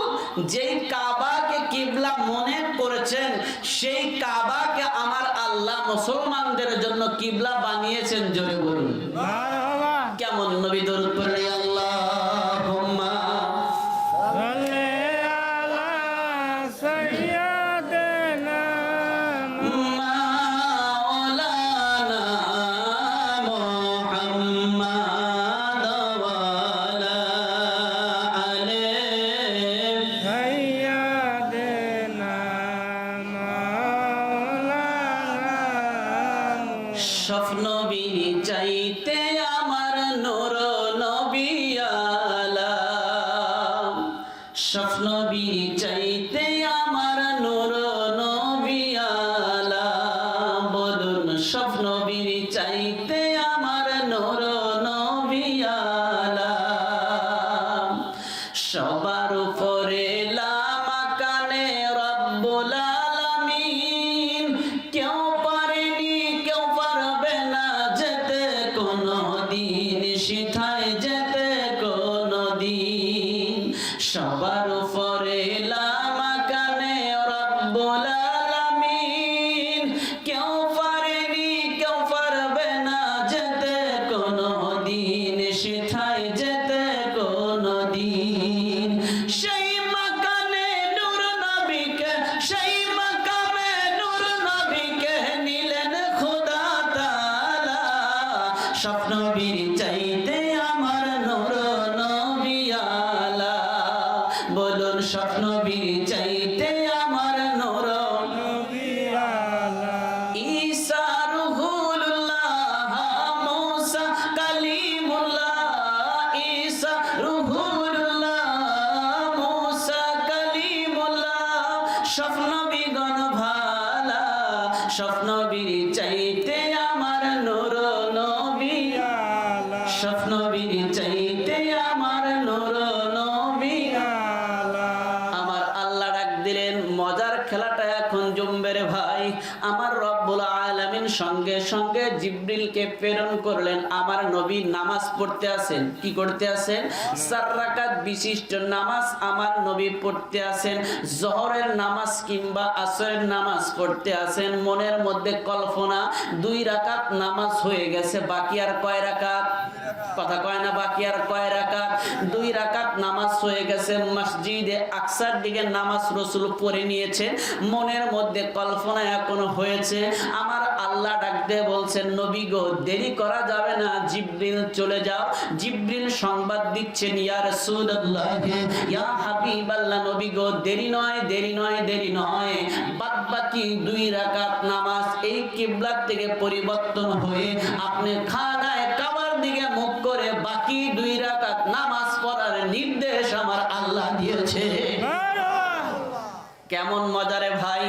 যেই কাবাকে কিবলা মনে করেছেন সেই কাবাকে আমার আল্লাহ মুসলমানদের জন্য কিবলা বানিয়েছেন। জোরে বলুন কেমন নবী দরুদ পড়লে আল্লাহুম্মা সাল্লি আলা সাইয়্যিদিনা মাওলানা মুহাম্মাদ ওয়া আলা স্বপ্ন বিনি চাইতে আমার নূর নবী আলাম, স্বপ্ন বিনি চাইতে আমার নূর নবী আলাম। বলুন স্বপ্ন বিনি চাইতে আমার নূর নবী আলাম। সবার উপরে লামাকানে রব্বুল আলামিন, কেউ পারেনি কেউ পারবে না যেতে কোনদিন, সেথায় যেতে কোনদিন। সবার উপরে লামাকানে রব্বুল আলামিন, কেউ পারেনি কেউ পারবে না যেতে কোনদিন, সেথায় যেতে কোনদিন। সেই মাকানে নূর নবীকে, সেই মাকামে নূর নবীকে নিলেন খোদা তাআলা। স্বপ্ন বীর চাইতে আমার নূর নবী আলা। বলুন স্বপ্ন বীর চাইতে আমার নূর নবী আলা। ঈসা রুহুল্লাহ মুসা কালিমুল্লাহ, ঈসা রুহুল্লাহ মুসা কালিমুল্লাহ। স্বপ্ন বিগণ ভালা, স্বপ্ন বীর চাইতে আমার নূর নবী আলা। স্বপ্ন বীর চাইতে আমার নূর নবী আলা। আমার আল্লাহ ডাক দিলেন মজার খেলাটা এখন জমবে রে ভাই। আমার রব্বুল আলামিন সঙ্গে সঙ্গে জিবরিলকে প্রেরণ করলেন। আমার নবী নামাজ পড়তে আছেন, কি করতে আছেন? 4 রাকাত বিশিষ্ট নামাজ আমার নবী পড়তে আছেন। জোহরের নামাজ কিংবা আসরের নামাজ পড়তে আছেন। মনের মধ্যে কল্পনা 2 রাকাত নামাজ হয়ে গেছে, বাকি আর কয় রাকাত? কথা কয় না, বাকি আর কয় রাকাত? 2 রাকাত নামাজ হয়ে গেছে। মসজিদে আকসার দিকে নামাজ রাসূল পড়ে নিয়েছেন। মনের মধ্যে কল্পনা এখনো হয়েছে। আমার আল্লাহ ডাকতে বলছেন নবী গো দেরি করা যাবে না, জিবরিল চলে যাও। জিবরিল সংবাদ দিচ্ছেন ইয়া রাসূলুল্লাহ, ইয়া হাবিবাল্লাহ, নবী গো দেরি নয়, দেরি নয়, দেরি নয়। বাদ বাকি 2 রাকাত নামাজ এই কিবলা থেকে পরিবর্তন হয়ে আপনি খানায়ে কাবার দিকে মুখ করে বাকি 2 রাকাত নামাজ পড়ার নির্দেশ আমার আল্লাহ দিয়েছে। কেমন মজারে ভাই।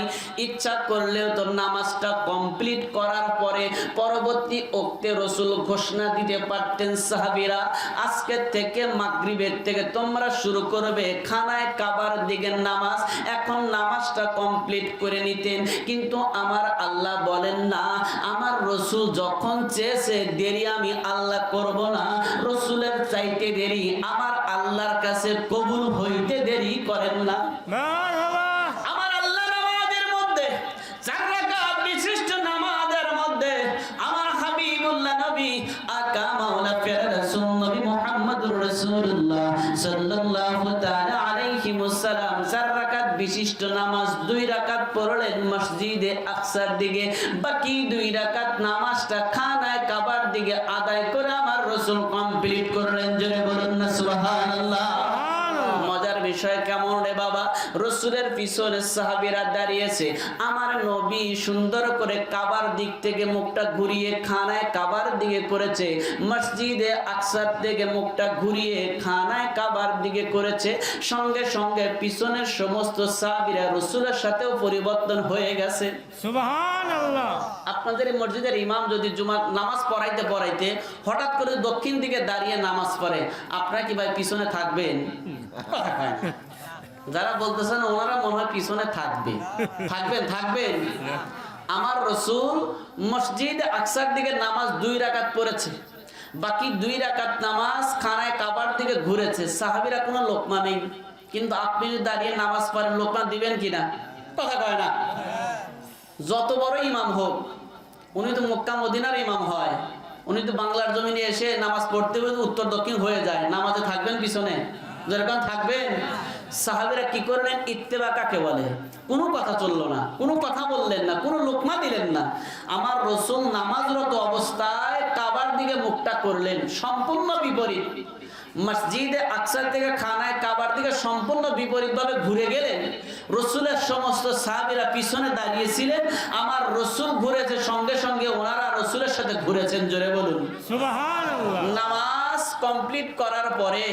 ইচ্ছা করলেও তো নামাজটা কমপ্লিট করার পরে পরবর্তী ওক্তে রাসূল ঘোষণা দিতে পারতেন সাহাবীরা আজকে থেকে মাগরিবের থেকে তোমরা শুরু করবে খানায়ে কাবার দিকে নামাজ। এখন নামাজটা কমপ্লিট করে নিতেন, কিন্তু আমার আল্লাহ বলেন না, আমার রাসূল যখন চেয়েছে দেরি আমি আল্লাহ করব না। রাসূলের চাইতে দেরি আমার আল্লাহর কাছে কবুল হইতে দেরি করেন না। আমার আল্লাহ নামাজের মধ্যে 4 রাকাত বিশিষ্ট নামাজের মধ্যে আমার হাবিবুল্লাহ নবী আকা মাওলা প্যারা রাসূল নবী মুহাম্মদুর রাসূলুল্লাহ সাল্লাল্লাহু তাআলা আলাইহি ওয়াসাল্লাম 4 রাকাত বিশিষ্ট নামাজ 2 রাকাত পড়লেন মসজিদে আকসার দিকে, বাকি 2 রাকাত নামাজটা খানায়ে কাবার দিকে আদায় করে আমার রাসূল কমপ্লিট করলেন। জোরে বলুন না সুবহানাল্লাহ। মজার বিষয় কেমন রে বাবা। রাসূলের পিছনে সাহাবীরা দাঁড়িয়েছে। আমার নবী সুন্দর করে কাবার দিক থেকে মুখটা ঘুরিয়ে খানায় কাবার দিকে করেছে, মসজিদে আকসার থেকে মুখটা ঘুরিয়ে খানায় কাবার দিকে করেছে। সঙ্গে সঙ্গে পিছনের সমস্ত সাহাবীরা রাসূলের সাথেও পরিবর্তন হয়ে গেছে। সুবহানাল্লাহ। আপনাদের এই মসজিদের ইমাম যদি জুমার নামাজ পড়াইতে পড়াইতে হঠাৎ করে দক্ষিণ দিকে দাঁড়িয়ে নামাজ পড়ে, আপনারা কি ভাই পিছনে থাকবেন? কথা কয় না। যারা বলতেছেন ওনারা মনে হয় পিছনে থাকবেন। আমার রাসূল মসজিদ আকসার দিকে নামাজ 2 রাকাত পড়েছে, বাকি 2 রাকাত নামাজ খানায় কাবার দিকে ঘুরেছে। সাহাবীরা কোনো লোকমা নেই, কিন্তু আপনি যদি দাঁড়িয়ে নামাজ পড়েন লোকমা দিবেন কিনা? কথা কয় না। যত বড় ইমাম হোক, উনি তো মক্কা মদিনার ইমাম হয়, উনি তো বাংলার জমিনে এসে নামাজ পড়তে উত্তর দক্ষিণ হয়ে যায়, নামাজে থাকবেন পিছনে? যেরকম থাকবেন। সাহাবীরা কি করলেন? ইত্তেবা কাকে বলে? কোনো কথা চললো না, কোনো কথা বললেন না, কোনো লোকমা দিলেন না। আমার রাসূল নামাজরত অবস্থায় কাবার দিকে মুখটা করলেন, সম্পূর্ণ বিপরীত। মসজিদে আকসার থেকে খানায় কাবার দিকে সম্পূর্ণ বিপরীত ভাবে ঘুরে গেলেন। রাসূলের সমস্ত সাহাবীরা পিছনে দাঁড়িয়েছিলেন, আমার রাসূল ঘুরেছে, সঙ্গে সঙ্গে ওনারা রাসূলের সাথে ঘুরেছেন। জোরে বলুন সুবহানাল্লাহ। নামাজ কমপ্লিট করার পরে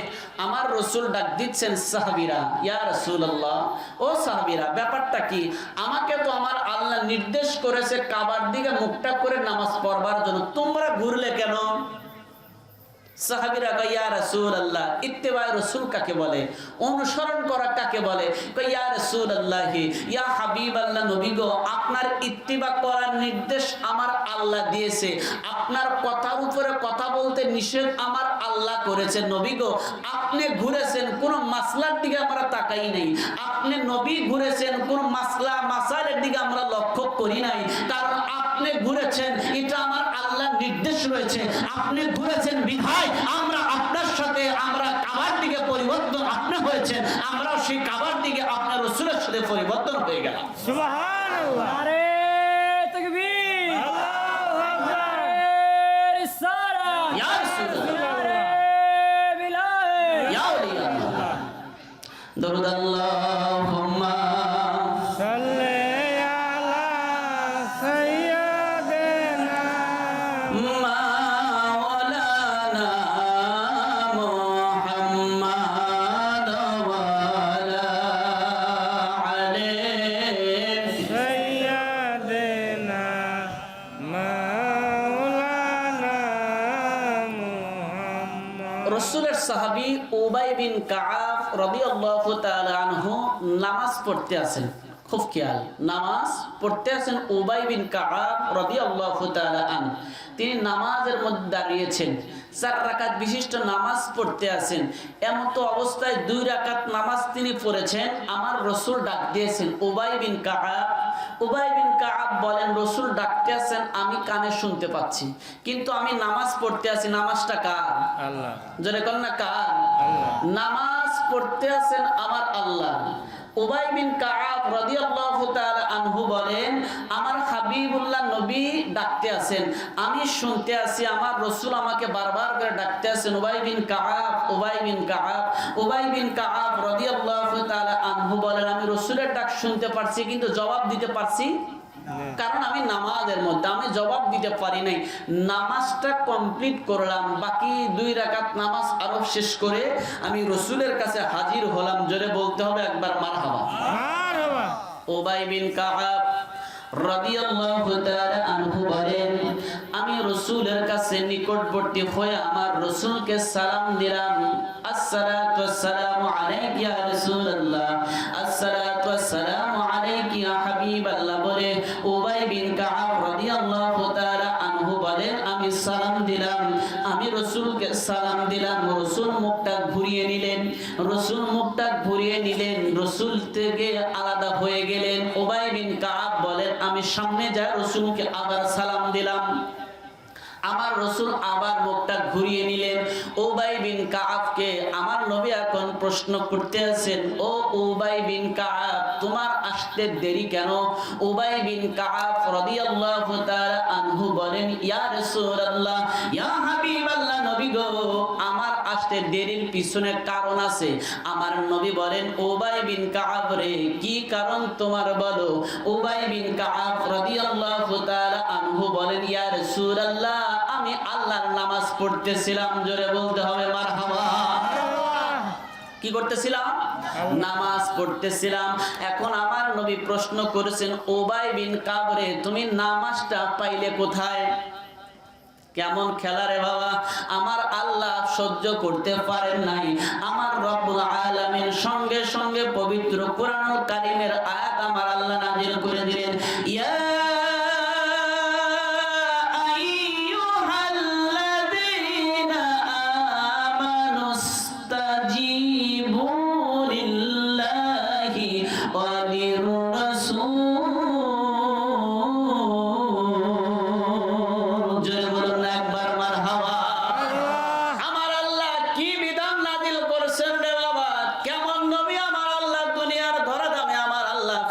আমার রাসূল ডাক দিচ্ছেন সাহাবীরা, ইয়া রাসূলুল্লাহ, ও সাহাবীরা, ব্যাপারটা কি? আমাকে তো আমার আল্লাহ নির্দেশ করেছে কাবার দিকে মুখটা করে নামাজ পড়বার জন্য, তোমরা ঘুরলে কেন? সাহাবীরা কয়, ইয়া রাসূলুল্লাহ, ইত্তেবায়ে রাসূল কাকে বলে? অনুসরণ করা কাকে বলে? কয়, ইয়া রাসূলুল্লাহ, ইয়া হাবিবাল্লাহ, নবী গো, আপনার ইত্তিবা করার নির্দেশ আমার আল্লাহ দিয়েছে, আপনার কথার উপরে কথা বলতে নিষেধ আমার আল্লাহ করেছে। নবী গো, আপনি ঘুরেছেন, কোন মাসলার দিকে আমরা তাকাই নাই, আপনি নবী ঘুরেছেন, কোন মাসলা মাসাইলের দিকে আমরা লক্ষ্য করি নাই, কারণ আপনি ঘুরেছেন, এটা আমার আল্লাহর নির্দেশ রয়েছে। আপনি ঘুরেছেন বিধায় আমরা আপনার সাথে, আমরা কাবার দিকে পরিবর্তন, আপনি হয়েছেন, আমরাও সেই কাবার দিকে আপনার রাসূলের সাথে পরিবর্তন হয়ে গেলাম। সুবহানাল্লাহ। আরে তাকবীর, আল্লাহু আকবার, রিসালাত, ইয়া রাসূলুল্লাহ, বিলাল, ইয়া ওলিয়াল্লাহ, দরুদ আল্লাহুম্মা সাল্লি আলা সাইয়্যিদিনা মাওলানা মুহাম্মাদ ওয়া আলা আলিহি সাইয়্যিদিনা মাওলানা মুহাম্মদ। রাসূলের সাহাবী উবাই বিন কাআব রাদিয়াল্লাহু তাআলা আনহু নামাজ পড়তে আছেন। খুব খেয়াল, নামাজ পড়তে আছেন উবাই বিন কাআব রাদিয়াল্লাহু তাআলা আনহু। তিনি নামাজের মধ্যে দাঁড়িয়েছেন, 4 রাকাত বিশিষ্ট নামাজ পড়তে আছেন। এমত অবস্থায় 2 রাকাত নামাজ তিনি পড়েছেন। আমার রাসূল ডাক দিয়েছেন উবাই বিন কাআব। উবাই বিন কাআব বলেন, রাসূল ডাকতে আছেন, আমি কানে শুনতে পাচ্ছি, কিন্তু আমি নামাজ পড়তে আছি। নামাজটা কার? আল্লাহ। জোরে কোন না কার? আল্লাহ। নামাজ পড়তে আছেন আমার আল্লাহ। উবাই বিন কাআব রাদিয়াল্লাহু তাআলা আনহু বলেন, আমার হাবিবুল্লাহ নবী ডাকতে আছেন, আমি শুনতে আছি, আমার রাসূল আমাকে বারবার করে ডাকতে আছেন, উবাই বিন কাআব, উবাই বিন কাআব। উবাই বিন কাআব রাদিয়াল্লাহু তাআলা আনহু বলেন, আমি রাসূলের ডাক শুনতে পারছি, কিন্তু জবাব দিতে পারছি, কারণ আমি নামাজের মধ্যে, আমি জবাব দিতে পারি নাই। নামাজটা কমপ্লিট করলাম, বাকি 2 রাকাত নামাজ আরো শেষ করে আমি রাসূলের কাছে হাজির হলাম। জোরে বলতে হবে একবার মারহাবা। মারহাবা। উবাই বিন কাআব রাদিয়াল্লাহু তাআলা আনহু বলেন, আমি রাসূলের কাছে নিকটবর্তী হয়ে আমার রাসূলকে সালাম দিলাম, আসসালাতু ওয়াসসালামু আলাইকা ইয়া রাসূলুল্লাহ, আসসালাতু ওয়াসসালামু আলাইকা ইয়া হাবিবাল্লাহ বলে উবাই বিন কাআব রাদিয়াল্লাহু তাআলা আনহু বলেন, আমি সালাম দিলাম, আমি রাসূলকে সালাম দিলাম। রাসূল মুখটা ঘুরিয়ে নিলেন, রাসূল মুখটা ঘুরিয়ে নিলেন, রাসূল থেকে আলাদা হয়ে গেলেন। উবাই বিন কাআব বলেন, আমি সামনে যাই রাসূলকে আবার সালাম দিলাম। আমার রাসূল আবার মুখটা ঘুরিয়ে নিলেন। উবাই বিন কাআবকে আমার নবী এখন প্রশ্ন করতে আছেন, ও উবাই বিন কাআব, তোমার আসতে দেরি কেন? উবাই বিন কাআব রাদিয়াল্লাহু তাআলা আনহু বলেন, ইয়া রাসূলুল্লাহ, ইয়া হাবিবাল্লাহ, নবী গো, আমার আসতে দেরির পিছনে কারণ আছে। আমার নবী বলেন, উবাই বিন কাআব রে, কি কারণ তোমার বলো? উবাই বিন কাআব রাদিয়াল্লাহু তাআলা আনহু বলেন, ইয়া রাসূলুল্লাহ, আমি আল্লাহর নামাজ পড়তেছিলাম। জোরে বলতে হবে মারহাবা। কি করতেছিলাম? নামাজ পড়তেছিলাম। এখন আমার নবী প্রশ্ন করেছেন, উবাই বিন কাব রে, তুমি নামাজটা পাইলে কোথায়? কেমন খেলা রে বাবা! আমার আল্লাহ সহ্য করতে পারেন নাই। আমার রব্বুল আলামিন সঙ্গে সঙ্গে পবিত্র কোরআনুল কারীমের আয়াত আমার আল্লাহ নাযিল করে দিলেন, ইয়া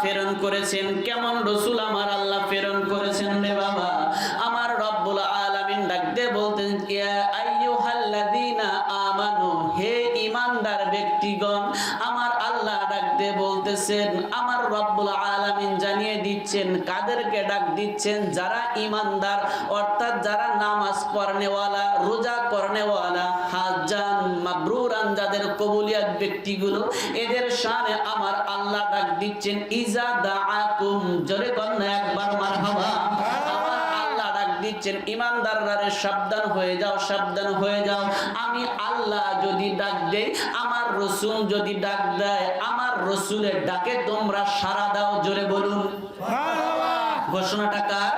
প্রেরণ করেছেন, কেমন রসুল আমার আল্লাহ প্রেরণ করেছেন রে বাবা। আমার রব্বুল আলামিন ডাক দিয়ে বলতেন, ইয়া আইয়ুহাল্লাযীনা আমানু, হে ঈমানদার ব্যক্তিগণ। আমার আল্লাহ ডাক দিয়ে বলতেছেন, আমার রব্বুল আলামিন জানিয়ে দিচ্ছেন, কাদেরকে ডাক দিচ্ছেন? যারা ঈমানদার, অর্থাৎ যারা নামাজ পড়নেওয়ালা, রোজা করনেওয়ালা, হাজ্জান মাবরুরান, যাদের কবুলিয়াত ব্যক্তিগুলো, এদের শানে আমার আল্লাহ ডাক দিচ্ছেন, ইজা দাআকুম, জোরে কন্যা একবার মারহাবা। আমার আল্লাহ ডাক দিচ্ছেন, ঈমানদাররা রে, সাবধান হয়ে যাও, সাবধান হয়ে যাও। আমি আল্লাহ যদি ডাক দেই, আমার রাসূল যদি ডাক দেয়, আমার রাসূলের ডাকে তোমরা সাড়া দাও। জোরে বলুন ঘোষণাটা কার?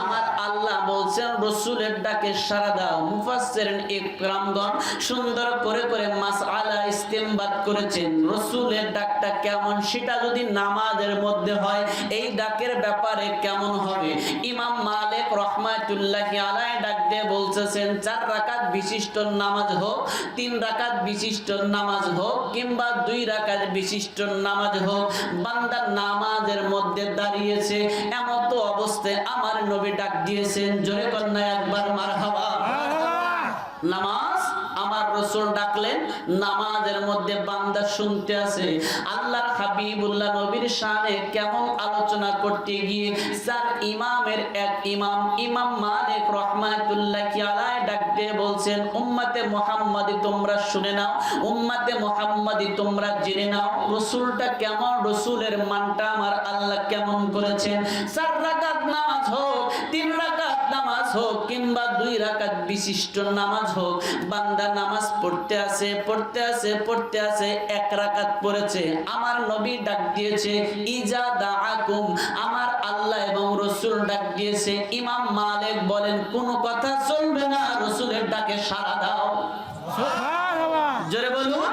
আমার আল্লাহ বলছেন, রাসূলের ডাকে সাড়া দাও। মুফাসসিরিন ইকরামগণ সুন্দর করে করে মাসআলা ইস্তেমবাদ করেছেন, রাসূলের ডাকটা কেমন, সেটা যদি নামাজের মধ্যে হয়, এই ডাকের ব্যাপারে কেমন হবে? ইমাম মালিক রাহমাতুল্লাহি আলাইহি ডাক দিয়ে বলতেছেন, 4 রাকাত বিশিষ্ট নামাজ হোক, 3 রাকাত বিশিষ্ট নামাজ হোক, কিংবা 2 রাকাত বিশিষ্ট নামাজ হোক, বান্দা নামাজের মধ্যে দাঁড়িয়েছে, এমন তো অবস্থায় আমার নবী ডাক দিয়েছেন, জোরে কন্যা একবার মারহাবা। নামাজ আমার রাসূল ডাকলেন, নামাজের মধ্যে বান্দা শুনতে আছে। আল্লাহর হাবিবুল্লাহ নবীর শানে কেমন আলোচনা করতে গিয়ে স্যার ইমামের এক ইমাম, ইমাম মালিক রাহমাতুল্লাহি আলাইহি ডাক দিয়ে বলছেন, উম্মতে মুহাম্মাদি তোমরা শুনে নাও, উম্মতে মুহাম্মাদি তোমরা জেনে নাও, রাসূলটা কেমন, রাসূলের মানটা আমার আল্লাহ কেমন করেছেন। 4 রাকাত নামাজ হোক, 3 রাকাত নামাজ হোক, কিংবা 2 রাকাত বিশিষ্ট নামাজ হোক, বান্দা নামাজ পড়তে আছে, পড়তে আছে, পড়তে আছে, 1 রাকাত পড়েছে, আমার নবী ডাক দিয়েছে, ইজা দাআকুম, আমার আল্লাহ এবং রাসূল ডাক দিয়েছে। ইমাম মালিক বলেন, কোনো কথা চলবে না, রাসূলের ডাকে সাড়া দাও। সুবহানাল্লাহ, জোরে বলুন।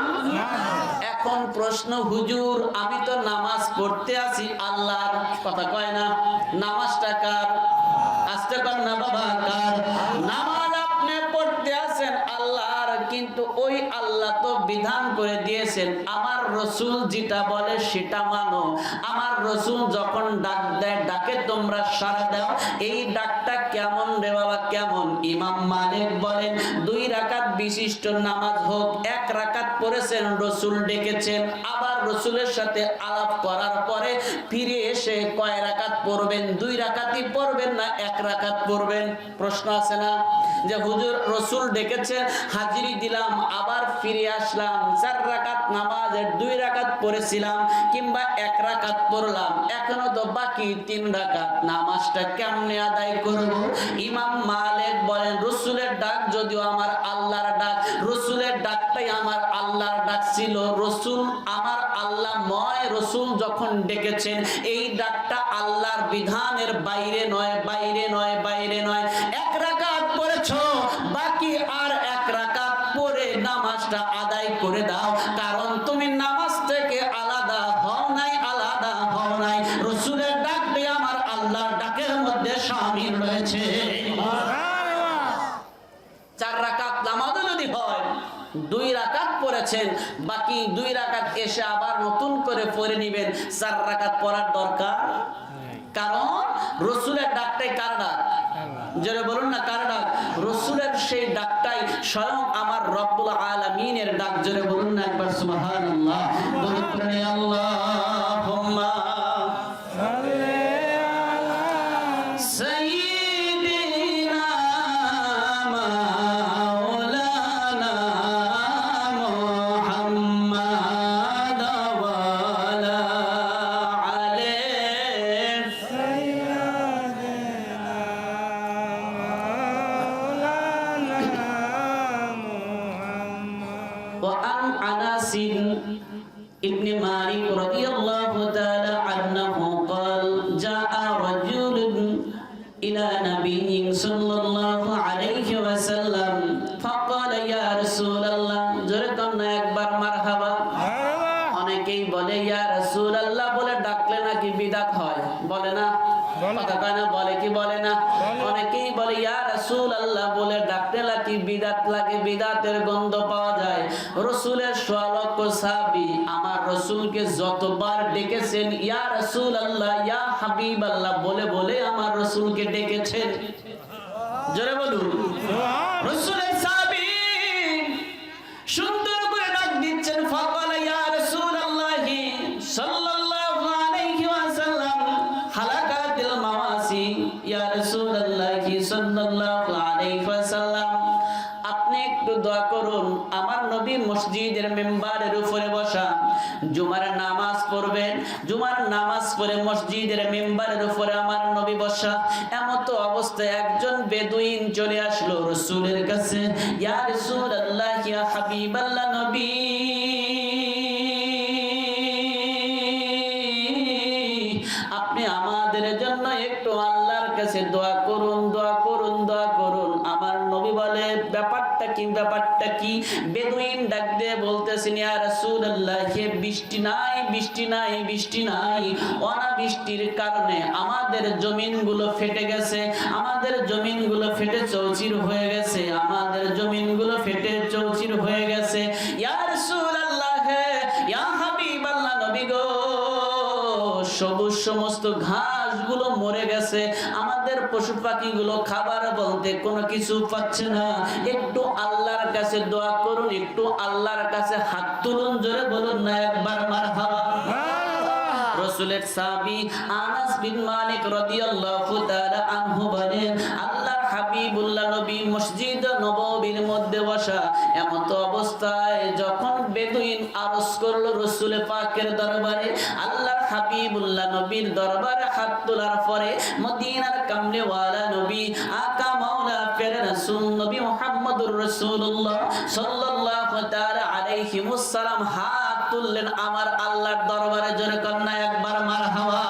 এখন প্রশ্ন, হুজুর আমি তো নামাজ পড়তে আছি, আল্লাহর কথা কয় না, নামাজটা কার? আস্তে কর না বাবা, কার? নামাজ আপনি পড়তে আছেন আল্লাহর, কিন্তু ওই আল্লাহ তো বিধান করে দিয়েছেন, আমার রাসূল যেটা বলে সেটা মানো। আমার রাসূল যখন ডাক দেয়, ডাকে তোমরা সাড়া দাও। এই ডাকটা কেমন রে বাবা, কেমন? ইমাম মালিক বলেন, 2 রাকাত বিশিষ্ট নামাজ হোক, 1 রাকাত পড়েছেন, রাসূল ডেকেছেন, আবার রাসূলের সাথে আলাপ করার পরে ফিরে এসে কয় রাকাত পড়বেন? 2 রাকাতই পড়বেন না 1 রাকাত পড়বেন? প্রশ্ন আছে না যে হুজুর রাসূল ডেকেছেন, হাজিরি দিলাম, আবার ফিরে আসলাম, 4 রাকাত নামাজের 2 রাকাত পড়েছিলাম, কিংবা 1 রাকাত পড়লাম, এখনো তো বাকি 3 রাকাত, নামাজটা কেমনে আদায় করব? ইমাম মালিক বলেন, রাসূলের ডাক যদিও আমার আল্লাহর ডাক, রাসূলের ডাকটাই আমার আল্লাহর ডাক ছিল, রাসূল আমার আল্লাহ ময়, রাসূল যখন ডেকেছেন, এই ডাকটা আল্লাহর বিধানের বাইরে নয়, বাইরে নয়, বাইরে নয়। 1 রাকাত পড়েছো, বাকি আর 1 রাকাত পড়ে নামাজটা আদায় করে দাও, কারণ তুমি নামাজ থেকে আলাদা হও নাই, আলাদা হও নাই, রাসূলের ডাকটি আমার আল্লাহর ডাকের মধ্যে শামিল রয়েছে। 4 রাকাত নামাজও যদি হয়, 2 রাকাত পড়েছেন, বাকি 2 রাকাত এসে আবার নতুন করে পড়ে নেবেন, 4 রাকাত পড়ার দরকার, কারণ রাসূলের ডাকটাই কার ডাক? জোরে বলুন না কার ডাক? রাসূলের সেই ডাকটাই স্বয়ং আমার রব্বুল আলামিনের ডাক। জোরে বলুন না একবার সুবহানাল্লাহ। বলুন পড়ে আল্লাহুম্মা সাল্লি আলা সাইয়্যিদিনা মাওলানা মুহাম্মাদ ওয়া আলা আলিহি سيدنا مولانا محمد وعن أنس ابن مالك رضي الله تعالى عنه قال جاء رجل إلى نبي صلى الله عليه وسلم فقال يا رسول الله جرتنا একবার মারহাবা। অনেকেই বলে ইয়া রাসূলুল্লাহ বলে ডাকলে নাকি বিদআত হয়, বলে না? কথা কয় না? বলে কি বলে না? অনেকেই বলে ইয়া রাসূলুল্লাহ বলে ডাকলে নাকি বিদআত লাগে, বিদআতের গন্ধ পাওয়া যায়। রাসূলের সোয়ালক সাহাবী আমার রাসূলকে যতবার ডেকেছেন ইয়া রাসূলুল্লাহ ইয়া হাবিবাল্লাহ বলে বলে আমার রাসূলকে ডেকেছেন। জোরে বলুন রাসূলের সাহাবী সুন্দর করে ডাক দিচ্ছেন। ফাকালা ইয়া রাসূলুল্লাহি সাল্লাল্লাহু আলাইহি ওয়াসাল্লাম হালাকাতিল মাওয়াসি ইয়া রাসূলুল্লাহি সাল্লাল্লাহু আলাইহি ওয়াসাল্লাম আপনি একটু দোয়া করুন। আমার নবী মসজিদের মেম্বারের উপরে বসা, জুমার নামাজ পড়বেন, জুমার নামাজ পড়ে মসজিদের মেম্বারের উপরে আমার নবী বসা। এমত অবস্থায় একজন বেদুইন চলে আসলো রাসূলের কাছে। ইয়া রাসূলুল্লাহ ইয়া হাবিবাল্লাহ নবী আপনি আমাদের জন্য একটু আল্লাহর কাছে দোয়া করুন, দোয়া করুন, দোয়া করুন। আমার নবী বলে ব্যাপারটা কি, ব্যাপারটা কি? বেদুইন ডাক দিয়ে বলতেছেন ইয়া রাসূলুল্লাহ বৃষ্টি নাই, বৃষ্টি নাই, বৃষ্টি নাই। অনাবৃষ্টির কারণে আমাদের জমিনগুলো ফেটে গেছে, আমাদের জমিনগুলো ফেটে চৌচির হয়ে গেছে, আমাদের জমিনগুলো ফেটে চৌচির হয়ে গেছে। ইয়া রাসূলুল্লাহ ইয়া হাবিবাল্লাহ নবী গো সবুজ সমস্ত ঘাসগুলো মরে গেছে, আমাদের পশু পাখিগুলো খাবার বলতে কোনো কিছু পাচ্ছে না। একটু আল্লাহর কাছে দোয়া করুন, একটু আল্লাহর কাছে হাত তুলুন। জোরে বলুন না একবার মারহাবা। রাসূলের সাহাবী আনাস বিন মালিক রাদিয়াল্লাহু তাআলা আনহু বলেন আল্লাহর হাবিবুল্লাহ নবী মসজিদ নববীর মধ্যে বসা। এমত অবস্থায় যখন বেদুইন আরজ করলো রাসূল পাকের দরবারে, আল্লাহর হাবিবুল্লাহ নবীর দরবারে হাত তোলার পরে মদিনার কামলিওয়ালা নবী আকা মাওলা প্যারা রাসূল নবী মুহাম্মদুর রাসূলুল্লাহ সাল্লাল্লাহু তাআলা আলাইহি ওয়াসাল্লাম হাত তুললেন আমার আল্লাহর দরবারে। জোরে কন্যা একবার মারহাবা।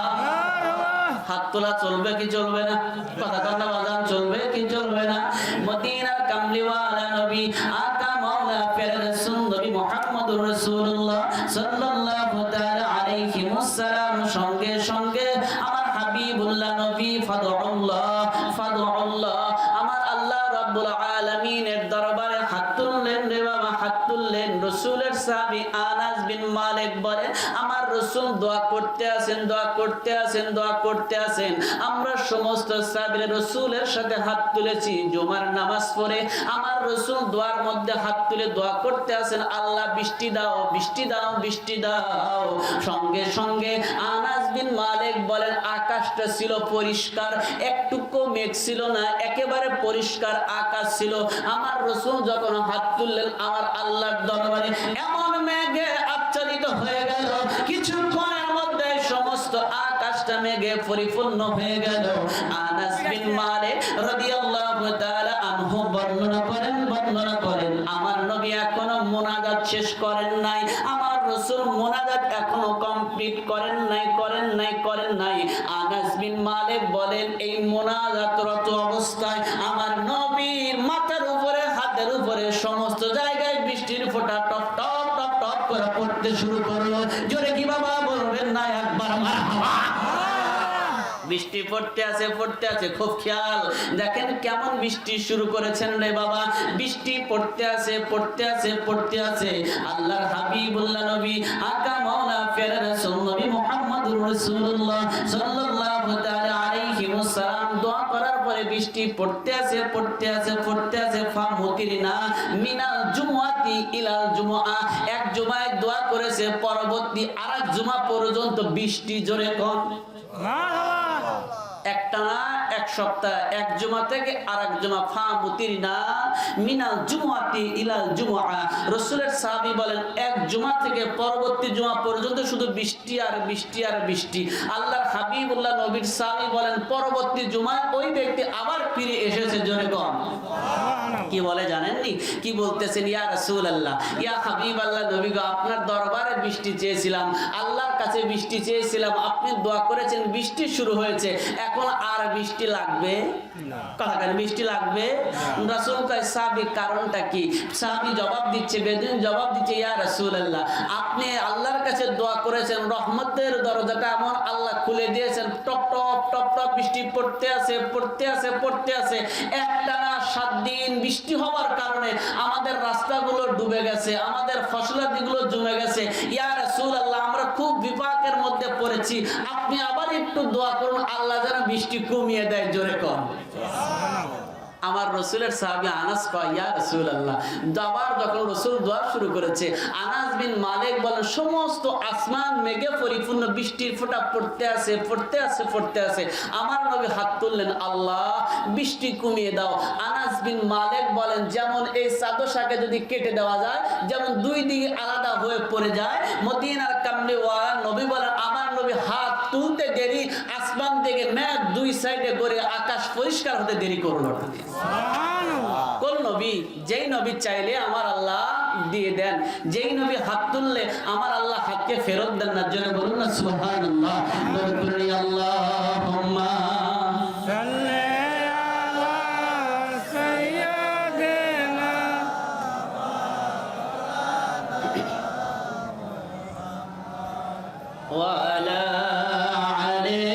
হাত তোলা চলবে কি চলবে না? কথা কন্যা বাজান চলবে কি চলবে না? মদিনার কামলিওয়ালা নবী আকা মাওলা প্যারা রাসূল নবী মুহাম্মদুর রাসূলুল্লাহ সাল্লাল্লাহু তাআলা আলাইহি ওয়াসাল্লাম সঙ্গে সঙ্গে আমার হাবিবুল্লাহ নবী ফাদউল্লাহ ফাদউল্লাহ আমার আল্লাহ রাব্বুল আলামিনের দরবারে হাত তুললেন রে বাবা, হাত তুললেন। রাসূলের সাহাবী আনাস বিন মালিক বলেন আমার রাসূল দোয়া করতে আছেন, দোয়া করতে আছেন, দোয়া করতে আছেন। আমরা সমস্ত সাহাবীরা রাসূলের সাথে হাত তুলেছি। জুমার নামাজ পড়ে আমার রাসূল দোয়ার মধ্যে হাত তুলে দোয়া করতে আছেন, আল্লাহ বৃষ্টি দাও, বৃষ্টি দাও, বৃষ্টি দাও। সঙ্গে সঙ্গে আনাস বিন মালিক বলেন আকাশটা ছিল পরিষ্কার, একটুকু মেঘ ছিল না, একেবারে পরিষ্কার আকাশ ছিল। আমার রাসূল যখন হাত তুললেন আমার আল্লাহর দরবারে এমন মেঘে আচ্ছাদিত হয়ে গেল, কিছুক্ষণের মধ্যে সমস্ত আকাশটা মেঘে পরিপূর্ণ হয়ে গেল। আনাস বিন মালিক রাদিয়াল্লাহু তাআলা আনহু বর্ণনা করেন আমার নবী এখনো মুনাজাত শেষ করেন নাই, আমার রাসূল মুনাজাত এখনো কমপ্লিট করেন নাই। আনাস বিন মালিক বলেন এই মুনাজাতরত অবস্থায় আমার নবীর মাথার উপরে, হাতের উপরে সমস্ত জায়গায় বৃষ্টির ফোঁটা টপ টপ টপ টপ করে পড়তে শুরু করলো। জোরে কি বাবা বলবেন না একবার মারহাবা। বৃষ্টি পড়তে আছে, পড়তে আছে, খুব খেয়াল দেখেন কেমন বৃষ্টি শুরু করেছেন রে বাবা। বৃষ্টি পড়তে আছে, পড়তে আছে, পড়তে আছে। আল্লাহর হাবিবুল্লাহ নবী আকা মাওলা প্যারা রাসূল নবী মুহাম্মদুর রাসূলুল্লাহ সাল্লাল্লাহু তাআলা আলাইহি ওয়াসাল্লাম দোয়া করার তারপরে বৃষ্টি পড়তে আছে ফামুতিরনা মিনাল জুমআতি ইলাল জুমআ, এক জুমায় দোয়া করেছে, পরবর্তী আরেক জুমা পর্যন্ত বৃষ্টি। জোরে কোন একটা না, এক সপ্তাহ, এক জুমা থেকে আরেক জুমা। ফামুতিরনা মিনাল জুমআতি ইলাল জুমআ, রাসূলের সাহাবী বলেন এক জুমা থেকে পরবর্তী জুমা পর্যন্ত শুধু বৃষ্টি আর বৃষ্টি আর বৃষ্টি। আল্লাহর হাবিবুল্লাহ নবীর সাহাবী বলেন পরবর্তী জুমায় ওই ব্যক্তি আবার ফিরে এসেছে। জোরে কম কি বলে জানেননি? কি বলতেছেন? ইয়া রাসূলুল্লাহ, ইয়া হাবিবাল্লাহ, নবী গো, আপনার দরবারে বৃষ্টি চেয়েছিলাম, আল্লাহর কাছে বৃষ্টি চেয়েছিলাম, আপনি দোয়া করেছেন, বৃষ্টি শুরু হয়েছে, এখন আর বৃষ্টি লাগবে না? কথা কেন বৃষ্টি লাগবে? রাসূল কয় সাহাবী কারণটা কি? সাহাবী জবাব দিচ্ছে, বেদুইন জবাব দিচ্ছে, ইয়া রাসূলুল্লাহ, আপনি আল্লাহর কাছে দোয়া করেছেন, রহমতের দরজাটা এমন আল্লাহ খুলে দিয়েছেন, টপ টপ টপ টপ বৃষ্টি পড়তে আছে একটানা 7 দিন বৃষ্টি হওয়ার কারণে আমাদের রাস্তাগুলো ডুবে গেছে, আমাদের ফসলাদিগুলো জমে গেছে। ইয়া রাসূলুল্লাহ, আমরা খুব বিপাকের মধ্যে পড়েছি, আপনি আবার একটু দোয়া করুন, আল্লাহ যেন বৃষ্টি কমিয়ে দেয়। জোরে কম। আমার রাসূলের সাহাবী আনাস কয়, ইয়া রাসূলুল্লাহ, আবার যখন রাসূল দোয়া শুরু করেছে, আনাস বিন মালিক বলেন সমস্ত আসমান মেঘে পরিপূর্ণ, বৃষ্টির ফোঁটা পড়তে আছে। আমার নবী হাত তুললেন, আল্লাহ বৃষ্টি কমিয়ে দাও। আনাস বিন মালিক বলেন যেমন এই চাদরটাকে যদি কেটে দেওয়া যায়, যেমন দুই দিকে আলাদা হয়ে পড়ে যায়, মদিনার কামলিওয়ালা নবী বলেন আমার নবী হাত তুলতে দেরি, আসমান থেকে মেঘ দুই সাইডে করে আকাশ পরিষ্কার হতে দেরি করলো না। কোন নবী? যেই নবী চাইলে আমার আল্লাহ দিয়ে দেন, যেই নবী হাত তুললে আমার আল্লাহ হাতকে ফেরত দেন না। জোরে বলুন না সুবহানাল্লাহ। আল্লাহুম্মা সাল্লি আলা সাইয়্যিদিনা ওয়া আলা আলি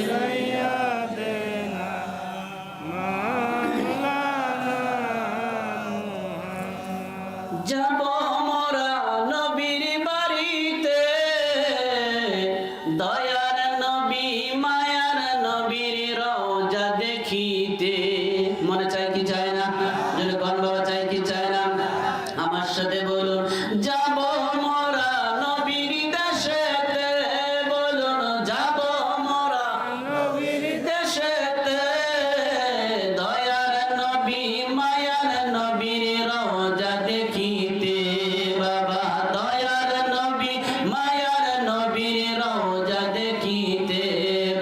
সাইয়্যিদিনা মাওলানা যাব মোরা নবীর বাড়িতে, দয়ার নবী মায়ার নবীর রওজা দেখিতে। মনে চাই কি চায় না? যদি কোন বাবা চাই কি চায় না? আমার সাথে বলুন, যাব মোরা নবীর দেশেতে, বলুন যাব মোরা নবীর দেশেতে, দয়ার নবী মায়ার নবীর রওজা দেখিতে। বাবা দয়ার নবী মায়ার নবীর রওজা দেখিতে,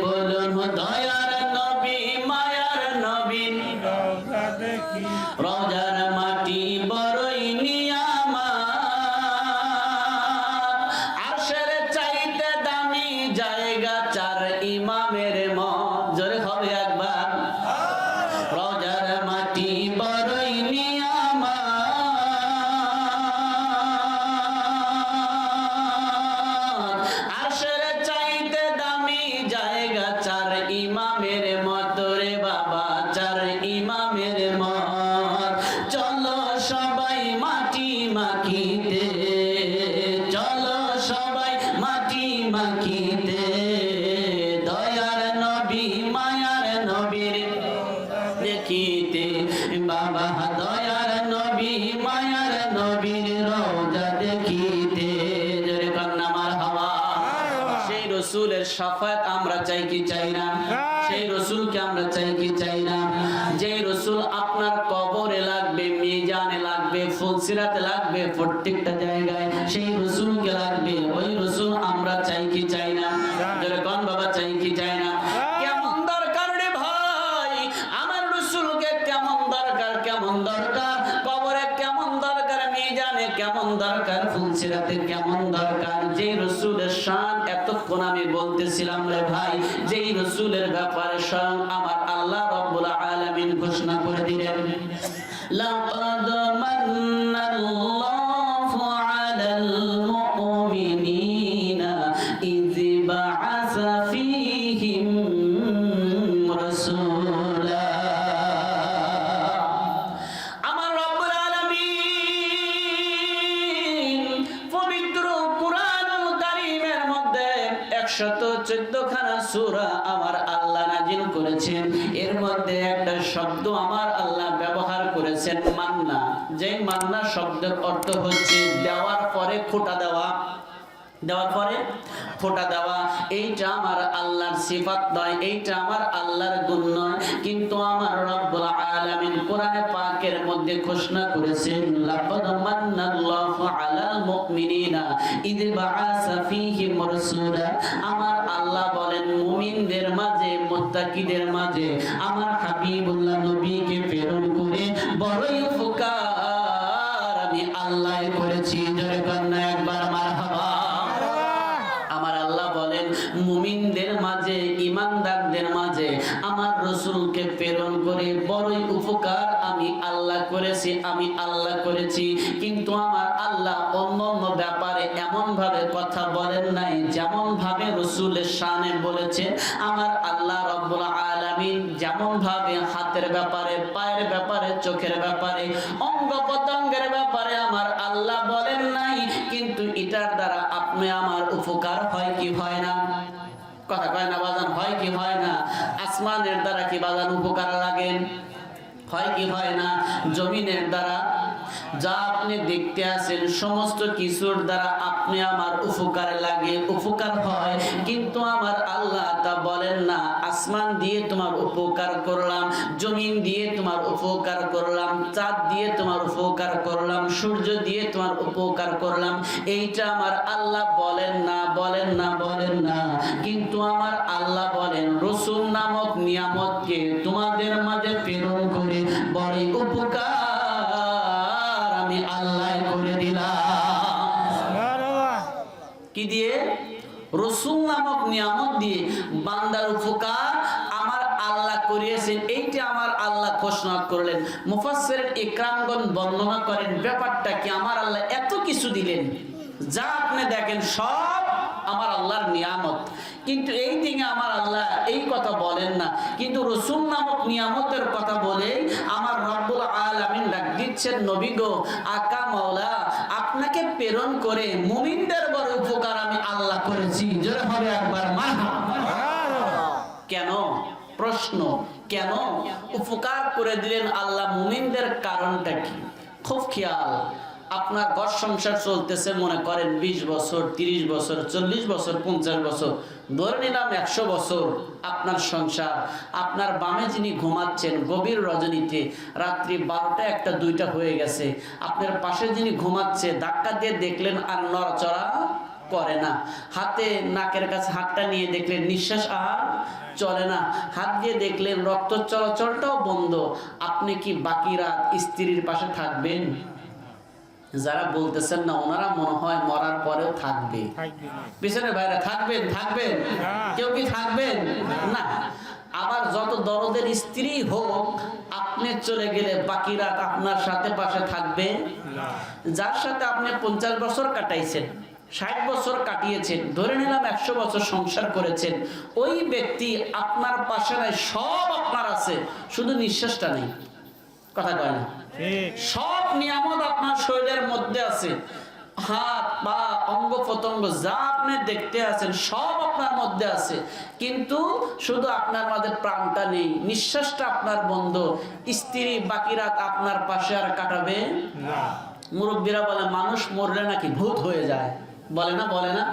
বলুন দয়ার নবী মায়ার নবীর রওজা দেখি রওজার মাটি বড়ই নিয়ামত, আরশের চাইতে দামি জায়গা চার ইমামের মত। জোরে হবে একবার। রওজার মাটি বড়ই নিয়ামত, আরশের চাইতে দামি জায়গা চার ইমামের মত। রে বাবা চার ইমামের মত, চলো সবাই মাটি মাখিতে, চলো সবাই মাটি মাখিতে, দয়ার নবী মায়ার নবীর দেখিতে। বাবা দয়ার নবী মায়ার নবীর রওজা দেখিতে। জোরে কন্যা মারহাবা। সেই রাসূলের শাফাত আমরা চাই কি চাই না? সেই রাসূলকে আমরা চাই কি চাই না? যে রাসূল আপনার কবরে লাগবে, মিজানে লাগবে, ফুলসিরাতে লাগবে, প্রত্যেকটা জায়গায় সেই রাসূলকে লাগবে। ওই রাসূল আমরা চাই কি চাই না? জোরে কোন বাবা চাই কি চাই না? কেমন দরকার রে ভাই আমার রাসূলকে, কেমন দরকার, কেমন দরকার কবরে, কেমন দরকার মিজানে, কেমন দরকার ফুলসিরাতে, কেমন দরকার। যে রাসূলের শান এতক্ষণ আমি বলতেছিলাম রে ভাই, যেই রাসূলের ব্যাপারে স্বয়ং আমার আল্লাহ রাব্বুল আলামিন ঘোষণা করে দিলেন, লাকাদ মান্নাল্লাহু আলাল মুমিনিনা ইয বা'আসা ফীহিম রাসূলা। আমার রব্বুল আলামিন পবিত্র কুরআনুল কারীমের মধ্যে 100 14 সূরা আমার আল্লাহ নাজিল করেছেন। এর মধ্যে একটা শব্দ আমার আল্লাহ ব্যবহার করেছেন মান্না। যে মান্না শব্দের অর্থ হচ্ছে দেওয়ার পরে খোঁটা দেওয়া, দেওয়ার পরে ফোঁটা দেওয়া। এইটা আমার আল্লাহর সিফাত নয়, এইটা আমার আল্লাহর গুণ নয়, কিন্তু আমার রব্বুল আলামিন কোরআনে পাকের মধ্যে ঘোষণা করেছেন লাকাদ মান্নাল্লাহু আলাল মুমিনিনা ইয বাআসা ফীহিম রাসূলা। আমার আল্লাহ বলেন মুমিনদের মাঝে, মুত্তাকিদের মাঝে আমার হাবিবুল্লাহ নবীকে প্রেরণ করে বড়ই উপকার আমি আল্লাহ করেছি। জোরে কন্যা একবার মারহাবা। আমার আল্লাহ বলেন মুমিনদের মাঝে, ইমানদারদের মাঝে আমার রাসূলকে প্রেরণ করে বড়ই উপকার আমি আল্লাহ করেছি, আমি আল্লাহ করেছি। কিন্তু আমার আল্লাহ অন্য ব্যাপারে এমন ভাবে কথা বলেন নাই যেমন ভাবে রাসূলের শানে বলেছেন। আমার আল্লাহ রব্বুল আলামিন যেমন ভাবে হাতের ব্যাপারে, পায়ের ব্যাপারে, চোখের ব্যাপারে, অঙ্গ প্রত্যঙ্গের ব্যাপারে আমার আল্লাহ বলেন নাই, কিন্তু এটার দ্বারা আপনি আমার উপকার হয় কি হয় না? কথা কয় না বাজান? হয় কি হয় না? আসমানের দ্বারা কি বাজান উপকার লাগেন? হয় কি হয় না? জমিনের দ্বারা যা আপনি দেখতে আছেন সমস্ত কিছুর দ্বারা আপনি আমার উপকার লাগে, উপকার হয়। কিন্তু আমার আল্লাহ তা বলেন না আসমান দিয়ে তোমার উপকার করলাম, জমিন দিয়ে তোমার উপকার করলাম, চাঁদ দিয়ে তোমার উপকার করলাম, সূর্য দিয়ে তোমার উপকার করলাম। এইটা আমার আল্লাহ বলেন না, বলেন না, বলেন না। কিন্তু আমার আল্লাহ বলেন রাসূল নামক নিয়ামতকে তোমাদের মাঝে প্রেরণ করে বড় উপকার আমি আল্লাহ করে দিলাম। কি দিয়ে? রাসূল নামক নিয়ামত দিয়ে বান্দার উপকার আমার আল্লাহ করিয়েছেন। এইটা আমার আল্লাহ ঘোষণা করলেন। মুফাসসিরিন ইকরামগণ বর্ণনা করেন ব্যাপারটা কি, আমার আল্লাহ এত কিছু দিলেন যা আপনি দেখেন সব আমার আল্লাহর নিয়ামত, কিন্তু এই দিকে আমার আল্লাহ এই কথা বলেন না। কিন্তু রাসূল নামক নিয়ামতের কথা বলে আমার রব্বুল আলামিন ডাক দিচ্ছেন নবী গো, আকা মাওলা আপনাকে প্রেরণ করে মুমিনদের বড় উপকার আমি আল্লাহ করেছি। জোরে হবে একবার মারহাবা। কেন? প্রশ্ন, কেন উপকার করে দিলেন আল্লাহ মুমিনদের? কারণটা কি? খুব খেয়াল। আপনার ঘর সংসার চলতেছে মনে করেন 20 বছর, 30 বছর, 40 বছর, 50 বছর, ধরে নিলাম 100 বছর আপনার সংসার। আপনার বামে যিনি ঘুমাচ্ছেন গভীর রজনীতে, রাত্রি 12টা, 1টা, 2টা হয়ে গেছে, আপনার পাশে যিনি ঘুমাচ্ছে ধাক্কা দিয়ে দেখলেন আর নড়াচড়া করে না, হাতে নাকের কাছে হাতটা নিয়ে দেখলেন নিঃশ্বাস আর চলে না, হাত দিয়ে দেখলেন রক্ত চলাচলটাও বন্ধ, আপনি কি বাকি রাত স্ত্রীর পাশে থাকবেন? যারা বলতেছেন না ওনারা মনে হয় মরার পরেও থাকবে। পিছনে ভাইরা থাকবেন? থাকবেন? কেউ কি থাকবেন না? আবার যত দরদের স্ত্রী হোক আপনি চলে গেলে বাকি রাত আপনার সাথে পাশে থাকবে? যার সাথে আপনি 50 বছর কাটাইছেন, 60 বছর কাটিয়েছেন, ধরে নিলাম 100 বছর সংসার করেছেন, ওই ব্যক্তি আপনার পাশে নাই, সব আপনার আছে, শুধু নিঃশ্বাসটা নেই। কথা কয় না? সব নিয়ামত আপনার শরীরের মধ্যে আছে, হাত পা অঙ্গ প্রত্যঙ্গ যা আপনি দেখতে আছেন সব আপনার মধ্যে আছে, কিন্তু শুধু আপনার মাঝে প্রাণটা নেই, নিঃশ্বাসটা আপনার বন্ধ। স্ত্রী বাকি রাত আপনার পাশে আর কাটাবে না। মুরব্বীরা বলে মানুষ মরলে নাকি ভূত হয়ে যায়, বলে না? বলে না?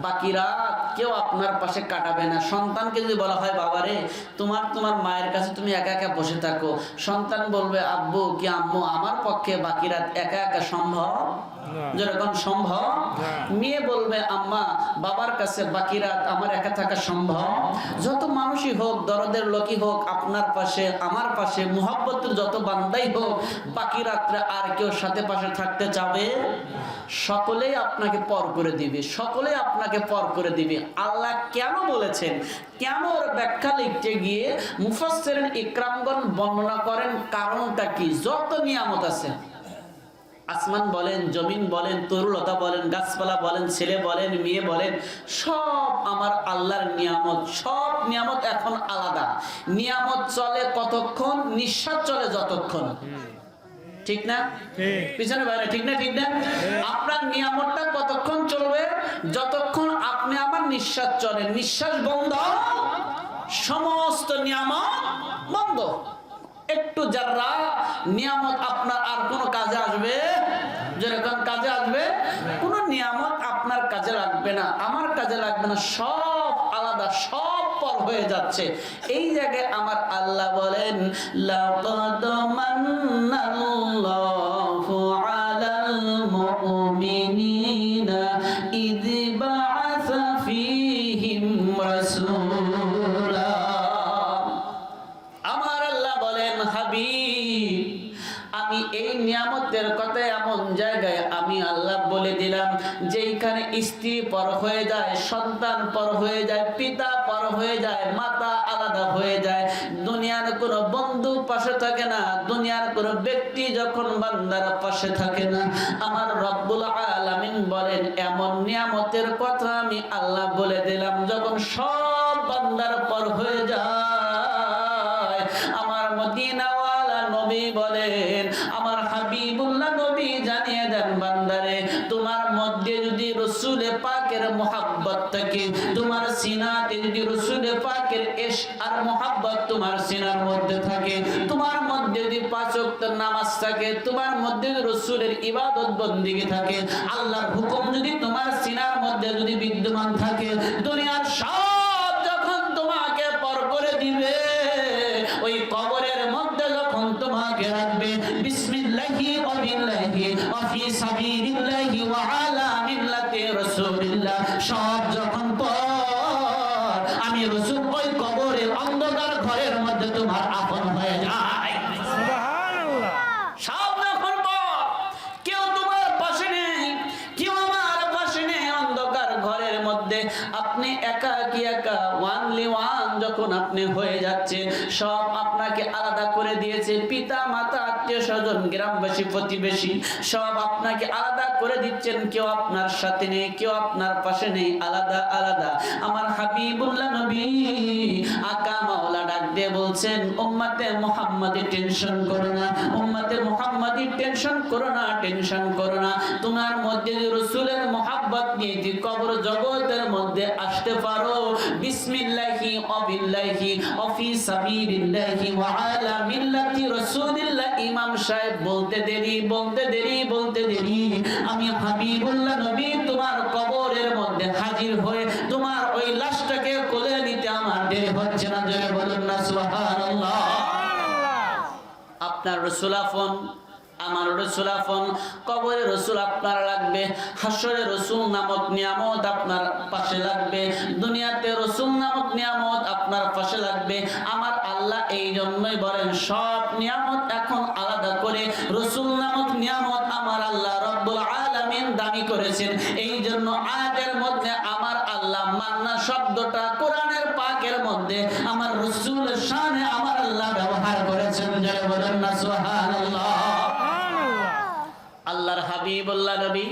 বাকি রাত কেউ আপনার পাশে কাটাবে না। সন্তানকে যদি বলা হয় বাবারে তোমার মায়ের কাছে তুমি একা একা বসে থাকো, সন্তান বলবে আব্বু কি আম্মু আমার পক্ষে বাকি রাত একা একা সম্ভব? যেরকম সম্ভব। মেয়ে বলবে আম্মা বাবার কাছে বাকি রাত আমার একা থাকা সম্ভব? যত মানুষই হোক, দরদের লোকই হোক, আপনার পাশে আমার পাশে মুহাব্বতের যত বান্দাই হোক, বাকি রাত্রে আর কেউ সাথে পাশে থাকতে চাবে? সকলেই আপনাকে পর করে দিবে, সকলেই আপনাকে পর করে দিবে। আল্লাহ কেন বলেছেন, কেন ওর ব্যাখ্যা লিখতে গিয়ে মুফাসসিরিন ইকরামগণ বর্ণনা করেন কারণটা কি। যত নিয়ামত আছে, আসমান বলেন, জমিন বলেন, তরুলতা বলেন, গাছপালা বলেন, ছেলে বলেন, মেয়ে বলেন, সব আমার আল্লাহর নিয়ামত। সব নিয়ামত এখন আলাদা। নিয়ামত চলে কতক্ষণ? নিঃশ্বাস চলে যতক্ষণ। ঠিক না? ঠিক। পিছনে বাইরে ঠিক না? ঠিক না? আপনার নিয়ামতটা কতক্ষণ চলবে? যতক্ষণ আপনি আমার নিঃশ্বাস চলে। নিঃশ্বাস বন্ধ, সমস্ত নিয়ামত বন্ধ। একটু যারা নিয়ামত আপনার আর কোনো কাজে আসবে, যেরকম কাজে আসবে, কোন নিয়ামত আপনার কাজে লাগবে না, আমার কাজে লাগবে না, সব আলাদা, সব পর হয়ে যাচ্ছে। এই জায়গায় আমার আল্লাহ বলেন, লাকাদ মান্নাল্লাহু আলাল মুমিনিনা ইয বা'আসা ফীহিম রাসূলা। আমার আল্লাহ বলেন, হাবিব, আমি এই নিয়ামতের কথা এমন জায়গায় আমি আল্লাহ বলে দিলাম, যেখানে স্ত্রী পর হয়ে যায়, সন্তান পর হয়ে যায়, পিতা পর হয়ে যায়, মাতা আলাদা হয়ে যায়, দুনিয়ার কোনো বন্ধু পাশে থাকে না, দুনিয়ার কোনো ব্যক্তি যখন বান্দার পাশে থাকে না, আমার রব্বুল আলামিন বলেন, এমন নিয়ামতের কথা আমি আল্লাহ বলে দিলাম, যখন সব বান্দার পর হয়ে যায়। আমার মদিনাওয়ালা নবী বলেন, আমার হাবিবুল্লাহ নবী জানিয়ে দেন, বান্দারে, তোমার মধ্যে যদি রাসূল পাকের মুহাব্বত থাকে, তোমার সিনাতে যদি রাসূল পাকের ইশক আর মুহাব্বত তোমার সিনার মধ্যে থাকে, তোমার মধ্যে যদি 5 ওয়াক্ত নামাজ থাকে, তোমার মধ্যে যদি রাসূলের ইবাদত বندگی থাকে, আল্লাহর হুকুম যদি তোমার সিনার মধ্যে যদি বিদ্যমান থাকে, দুনিয়ার সব যখন তোমাকে পর করে দিবে, ওই কবরের মধ্যে যখন তোমাকে রাখবে, বিসমিল্লাহি ওয়া বিল্লাহি ওয়া ফি সাবিলিল্লাহি ওয়া আলা মিল্লাতি রাসূলিল্লাহ, সব যখন পর আমি রাসূল ওই কবরের অন্ধকার ঘরের মধ্যে তোমার আপন হয়ে যায়। সুবহানাল্লাহ। সব যখন পর, কেউ তোমার পাশে নেই, কেউ আমার পাশে নেই, অন্ধকার ঘরের মধ্যে আপনি একাকী, একা, ওয়ানলি ওয়ান যখন আপনি হয়ে যাচ্ছেন, সব আপনাকে আলাদা করে দিয়েছে, পিতা মাতা আত্মীয় স্বজন গ্রামবাসী প্রতিবেশী সব আপনাকে আলাদা করে দিচ্ছেন, কেউ আপনার সাথে নেই, কেউ আপনার পাশে নেই, আলাদা আলাদা। আমার হাবিবুল্লাহ নবী আকা মাওলা ডাক দিয়ে বলছেন, উম্মতে মুহাম্মাদি টেনশন করো না, উম্মতে মুহাম্মাদি টেনশন করো না, টেনশন করো না, তোমার মধ্যে যে রাসূলের মুহাব্বত নিয়ে যে কবর জগতের মধ্যে আসতে পারো, বিসমিল্লাহি ওয়া বিল্লাহি ওয়া ফি সাবিলিল্লাহি ওয়া আলা মিল্লাতি রাসূলিল্লাহ। ইমাম সাহেব বলতে দেরি, বলতে দেরি, বলতে দেরি, আমি হাবিবুল্লাহ নবী তোমার কবরের মধ্যে হাজির হয়ে তোমার ওই লাশটাকে কোলে নিতে আমার দেরি হচ্ছে না। জোরে বলুন না সুবহানাল্লাহ। আপনার রাসূল আফন, আমার রাসূল আফন, কবরে রাসূল আপনার লাগবে, হাসরে রাসূল নামক নিয়ামত আপনার পাশে লাগবে, দুনিয়াতে রাসূল নামক নিয়ামত আপনার পাশে লাগবে। আমার আল্লাহ এই জন্যই বলেন, সব নিয়ামত এখন আলাদা করে রাসূল নামক নিয়ামত আমার আল্লাহ রব্বুল আলামিন দামি করেছেন। এই জন্য আয়াতের মধ্যে আমার আল্লাহ মান্না শব্দটা কোরআনের পাকের মধ্যে আমার রাসূলের শানে আমার আল্লাহ ব্যবহার করেছেন। যারা বলেন না সুবহানাল্লাহ। আল্লাহর হাবিবুল্লাহ নবী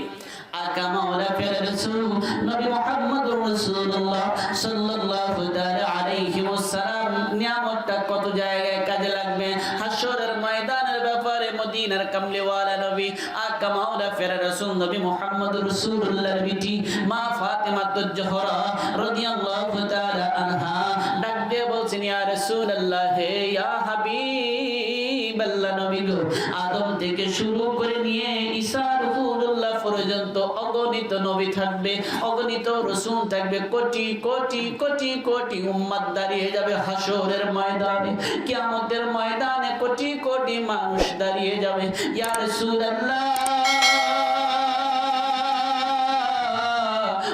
আকা মাওলা প্যারা রাসূল নবী মুহাম্মদুর রাসূলুল্লাহ সাল্লাল্লাহু তাআলা আলাইহি ওয়াসাল্লাম নিয়ামতটা কত জায়গায় কাজে লাগবে, হাশরের ময়দানের ব্যাপারে মদিনার কামলিওয়ালা নবী আকা মাওলা প্যারা রাসূল নবী মুহাম্মদুর রাসূলুল্লাহর বিটি মা ফাতেমাতুজ জোহরা রাদিয়াল্লাহু তাআলা আনহা ডাক দিয়ে বলছেন, ইয়া রাসূলুল্লাহ, হে ইয়া হাবিবাল্লাহ নবী গো, আদম থেকে শুরু করে নিয়ে ঈসা রূহুল্লাহ পর্যন্ত অগণিত নবী থাকবে, অগণিত রাসূল থাকবে, কোটি কোটি কোটি কোটি উম্মত দাঁড়িয়ে যাবে হাশরের ময়দানে, কিয়ামতের ময়দানে কোটি কোটি মানুষ দাঁড়িয়ে যাবে। ইয়া রাসূলুল্লাহ,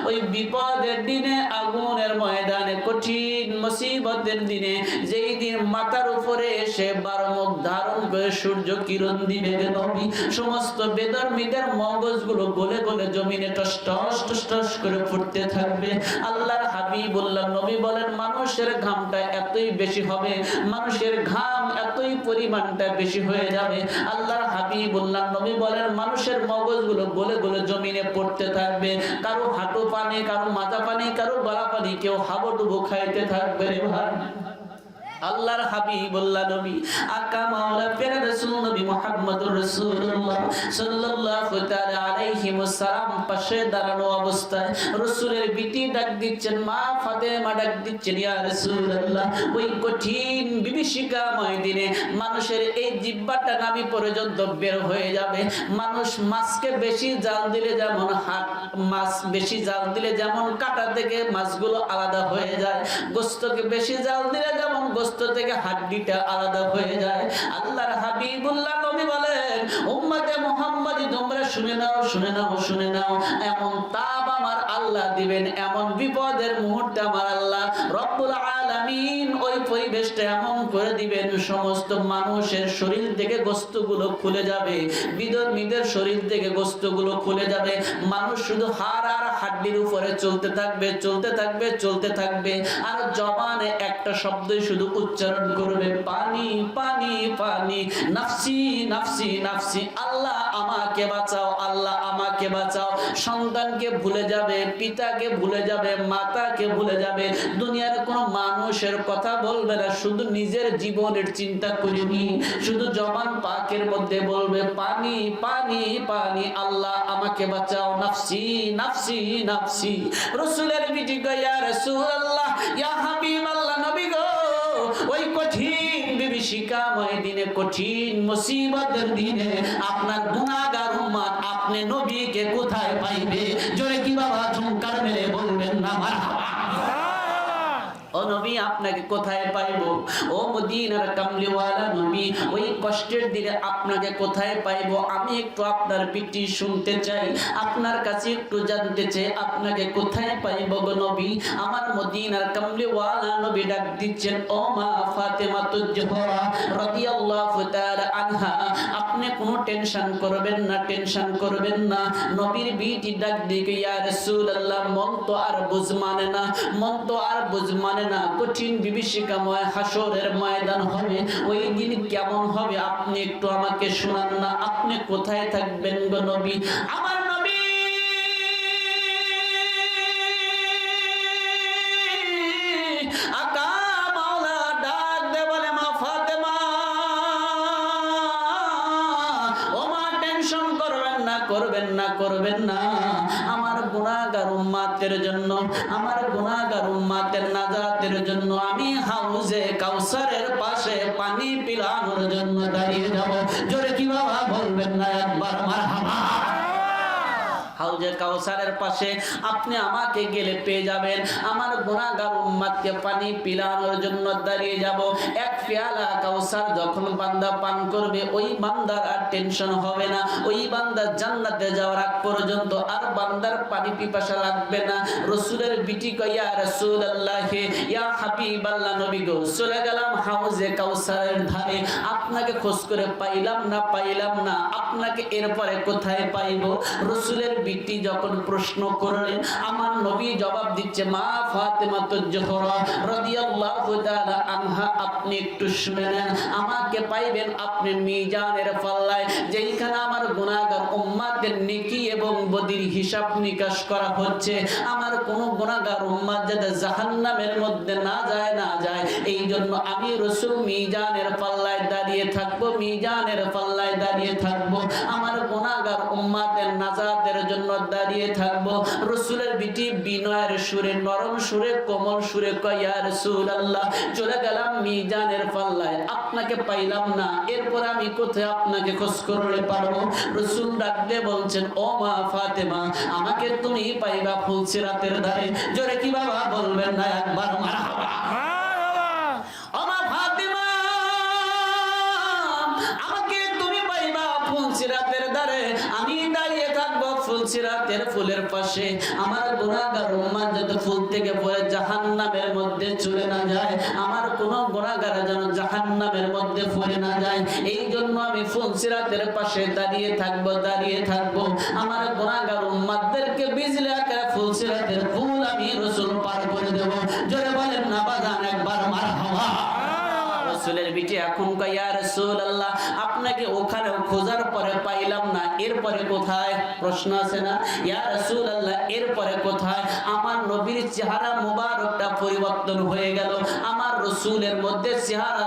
ওই বিপদের দিনে, আগুনের ময়দানে, কঠিন মুসিবতের দিনে, যেই দিন মাথার উপরে এসে 12 মুখ ধারণ করে সূর্য কিরণ দিবে নবী, সমস্ত বেদর্মীদের মগজগুলো গলে গলে জমিনে টস টস টস টস করে ফুটতে থাকবে। আল্লাহর হাবিবুল্লাহ নবী বলেন, মানুষের ঘামটা এতই বেশি হবে, মানুষের ঘাম এতই পরিমাণটা বেশি হয়ে যাবে। আল্লাহর হাবিবুল্লাহ নবী বলেন, মানুষের মগজগুলো গলে গলে জমিনে পড়তে থাকবে, কারো হাঁটু পানি, কারো মাথা পানি, কারো গলা পানি, কেউ হাবুডুবু খাইতে থাকবে রে ভাই। আল্লাহর হাবিবুল্লাহ নবী আকা মাওলা প্যারা রাসূল নবী মুহাম্মদুর রাসূলুল্লাহ সাল্লাল্লাহু তাআলা আলাইহি ওয়াসাল্লাম পাশে দাঁড়ানো অবস্থায় রাসূলের বিটি ডাক দিচ্ছেন, মা ফাতেমা ডাক দিচ্ছেন, ইয়া রাসূলুল্লাহ ওই কঠিন বিভীষিকাময় দিনে মানুষের এই জিহ্বাটা নাভি পর্যন্ত বের হয়ে যাবে। মানুষ মাছকে বেশি জাল দিলে যেমন মাছ বেশি জাল দিলে যেমন কাঁটা থেকে মাছগুলো আলাদা হয়ে যায়, গোশতকে বেশি জাল দিলে যেমন গোশত থেকে হাড্ডিটা আলাদা হয়ে যায়। আল্লাহর হাবিবুল্লাহ নবী বলেন, উম্মতে মুহাম্মাদি তোমরা শুনে নাও, শুনে নাও, শুনে নাও, এমন তাপ আমার আল্লাহ দিবেন, এমন বিপদের মুহূর্তে আমার আল্লাহ রব্বুল আলামিন ওই পরিবেশটা এমন করে দিবেন, সমস্ত মানুষের শরীর থেকে গোশতগুলো খুলে যাবে, বিধর্মীদের শরীর থেকে গোশতগুলো খুলে যাবে, মানুষ শুধু হাড় আর হাড্ডির উপরে চলতে থাকবে, চলতে থাকবে, চলতে থাকবে, আর জবানে একটা শব্দই শুধু উচ্চারণ করবে, পানি পানি পানি, নাফসি নাফসি নাফসি, আল্লাহ আমাকে বাঁচাও, আল্লাহ আমাকে বাঁচাও। সন্তানকে ভুলে যাবে, পিতাকে ভুলে যাবে, মাতাকে ভুলে যাবে, দুনিয়ার কোনো মানুষের কথা বলবে না, শুধু নিজের জীবনের চিন্তা করিনি, শুধু জবান পাকের মধ্যে বলবে পানি পানি পানি, আল্লাহ আমাকে বাঁচাও, নাফসি নাফসি নাফসি। রাসূলের বিটি কয়, ইয়া রাসূলুল্লাহ, ইয়া হাবিবাল্লাহ নবী গো, ওই কঠিন বিভীষিকাময় দিনে, কঠিন মুসিবতের দিনে আপনার গুনাহগার উম্মত আপনি নবীকে কোথায় পাইবে? জোরে কি বাবা ঝুমকার মেরে বলবেন না মারহাবা। ও নবী আপনাকে কোথায় পাইবো? ও মদিনার কামলিওয়ালা নবী, ওই কষ্টের দিনে আপনাকে কোথায় পাইবো? আমি একটু আপনার পিটি শুনতে চাই, আপনার কাছে একটু জানতে চাই, আপনাকে কোথায় পাইবো গো নবী? আমার মদিনার কামলিওয়ালা নবী ডাক দিচ্ছেন, ও মা ফাতেমাতুজ জোহরা রাদিয়াল্লাহু তাআলা আনহা, আপনি কোনো টেনশন করবেন না, টেনশন করবেন না। নবীর বিটি ডাক দিয়ে, ইয়া রাসূলুল্লাহ, মন তো আর বুঝ মানে না, মন তো আর বুঝ মানে না, কঠিন বিভীষিকাময় হাসরের ময়দান হবে, ওই দিন কেমন হবে আপনি একটু আমাকে শোনান না, আপনি কোথায় থাকবেন গো নবী? আমার নবী আকা মাওলা ডাক দে বলে, মা ফাতেমা, ও মা টেনশন করবেন না, করবেন না, করবেন না, আমার গুনাহগার উম্মতের জন্য, আমার গুনাহগার উম্মতের নাজাতের জন্য আমি হাউজে কাউসারের পাশে পানি পিলানোর জন্য দাঁড়িয়ে যাব। জোরে কি বাবা বলবেন না একবার মারহাবা। হাউজে কাউসারের পাশে আপনি আমাকে গেলে পেয়ে যাবেন, আমার গুনাহগার উম্মতকে পানি পিলানোর জন্য দাঁড়িয়ে যাব। এক পেয়ালা কাউসার যখন বান্দা পান করবে, ওই বান্দার আর টেনশন হবে না, ওই বান্দা জান্নাতে যাওয়ার আগ পর্যন্ত আর বান্দার পানি পিপাসা লাগবে না। রাসূলের বিটি কয়, ইয়া রাসূলুল্লাহ, ইয়া হাবিবাল্লাহ নবী গো, চলে গেলাম হাউজে কাউসারের ধারে, আপনাকে খোঁজ করে পাইলাম না, পাইলাম না, আপনাকে এরপরে কোথায় পাইবো? রাসূলের বিটি যখন প্রশ্ন করলেন, আমার নবী জবাব দিচ্ছে, মা ফাতেমাতুজ জোহরা রাদিয়াল্লাহু তাআলা আনহা, আপনি একটু শুনে নেন, আমাকে পাইবেন আপনি মিজানের পাল্লায়, যেইখানে আমার গুনাহগার উম্মতের নেকি এবং বদির হিসাব নিকাশ করা হচ্ছে, আমার কোন গুনাহগার উম্মত যাতে জাহান্নামের মধ্যে না যায়, না যায়, এই জন্য আমি রাসূল মিজানের পাল্লায় দাঁড়িয়ে থাকবো, মিজানের পাল্লায় দাঁড়িয়ে থাকবো, আমার গুনাহগার উম্মতের নাজাতের জন্য দাঁড়িয়ে থাকবো। রাসূলের বিটি বিনয়ের সুরে, নরম সুরে, কোমল সুরে কয়, ইয়া রাসূলুল্লাহ, চলে গেলাম মিজানের পাল্লায়, আপনাকে পাইলাম না, এরপর আমি কোথায় আপনাকে খোঁজ করলে পারবো? রাসূল ডাকতে বলছেন, ও মা ফাতেমা, আমাকে তুমি পাইবা ফুলসিরাতের ধারে। জোরে কি বাবা বলবেন না একবার মারহাবা। ও মা ফাতেমা, আমাকে তুমি পাইবা ফুলসিরাতের ধারে, আমি দাঁড়িয়ে থাকবো ফুলসিরাতের ফুলের পাশে, আমার গুনাহগার উম্মত যাতে ফুল থেকে পড়ে জাহান্নামের মধ্যে চলে না যায়, আমার কোন গুনাহগার যেন জাহান্নামের মধ্যে পড়ে না যায়, এই জন্য আমি ফুলসিরাতের পাশে দাঁড়িয়ে থাকবো, দাঁড়িয়ে থাকবো, আমার গুনাহগার উম্মতদেরকে বিজলি আকারে ফুলসিরাতের ফুল আমি রাসূল পার করে দেব। জোরে বলেন না বাজান একবার মারহাবা। রাসূলের বিটি এখন কয় ইয়া রাসূলুল্লাহ আপনাকে ওখানে খোঁজার পরে পাইলাম না, এরপরে কোথায়? প্রশ্ন আছে না? ইয়া রাসূলুল্লাহ এরপরে কোথায়? আমার নবীর চেহারা মুবারকটা পরিবর্তন হয়ে গেল, আমার রাসূলের মধ্যে চেহারা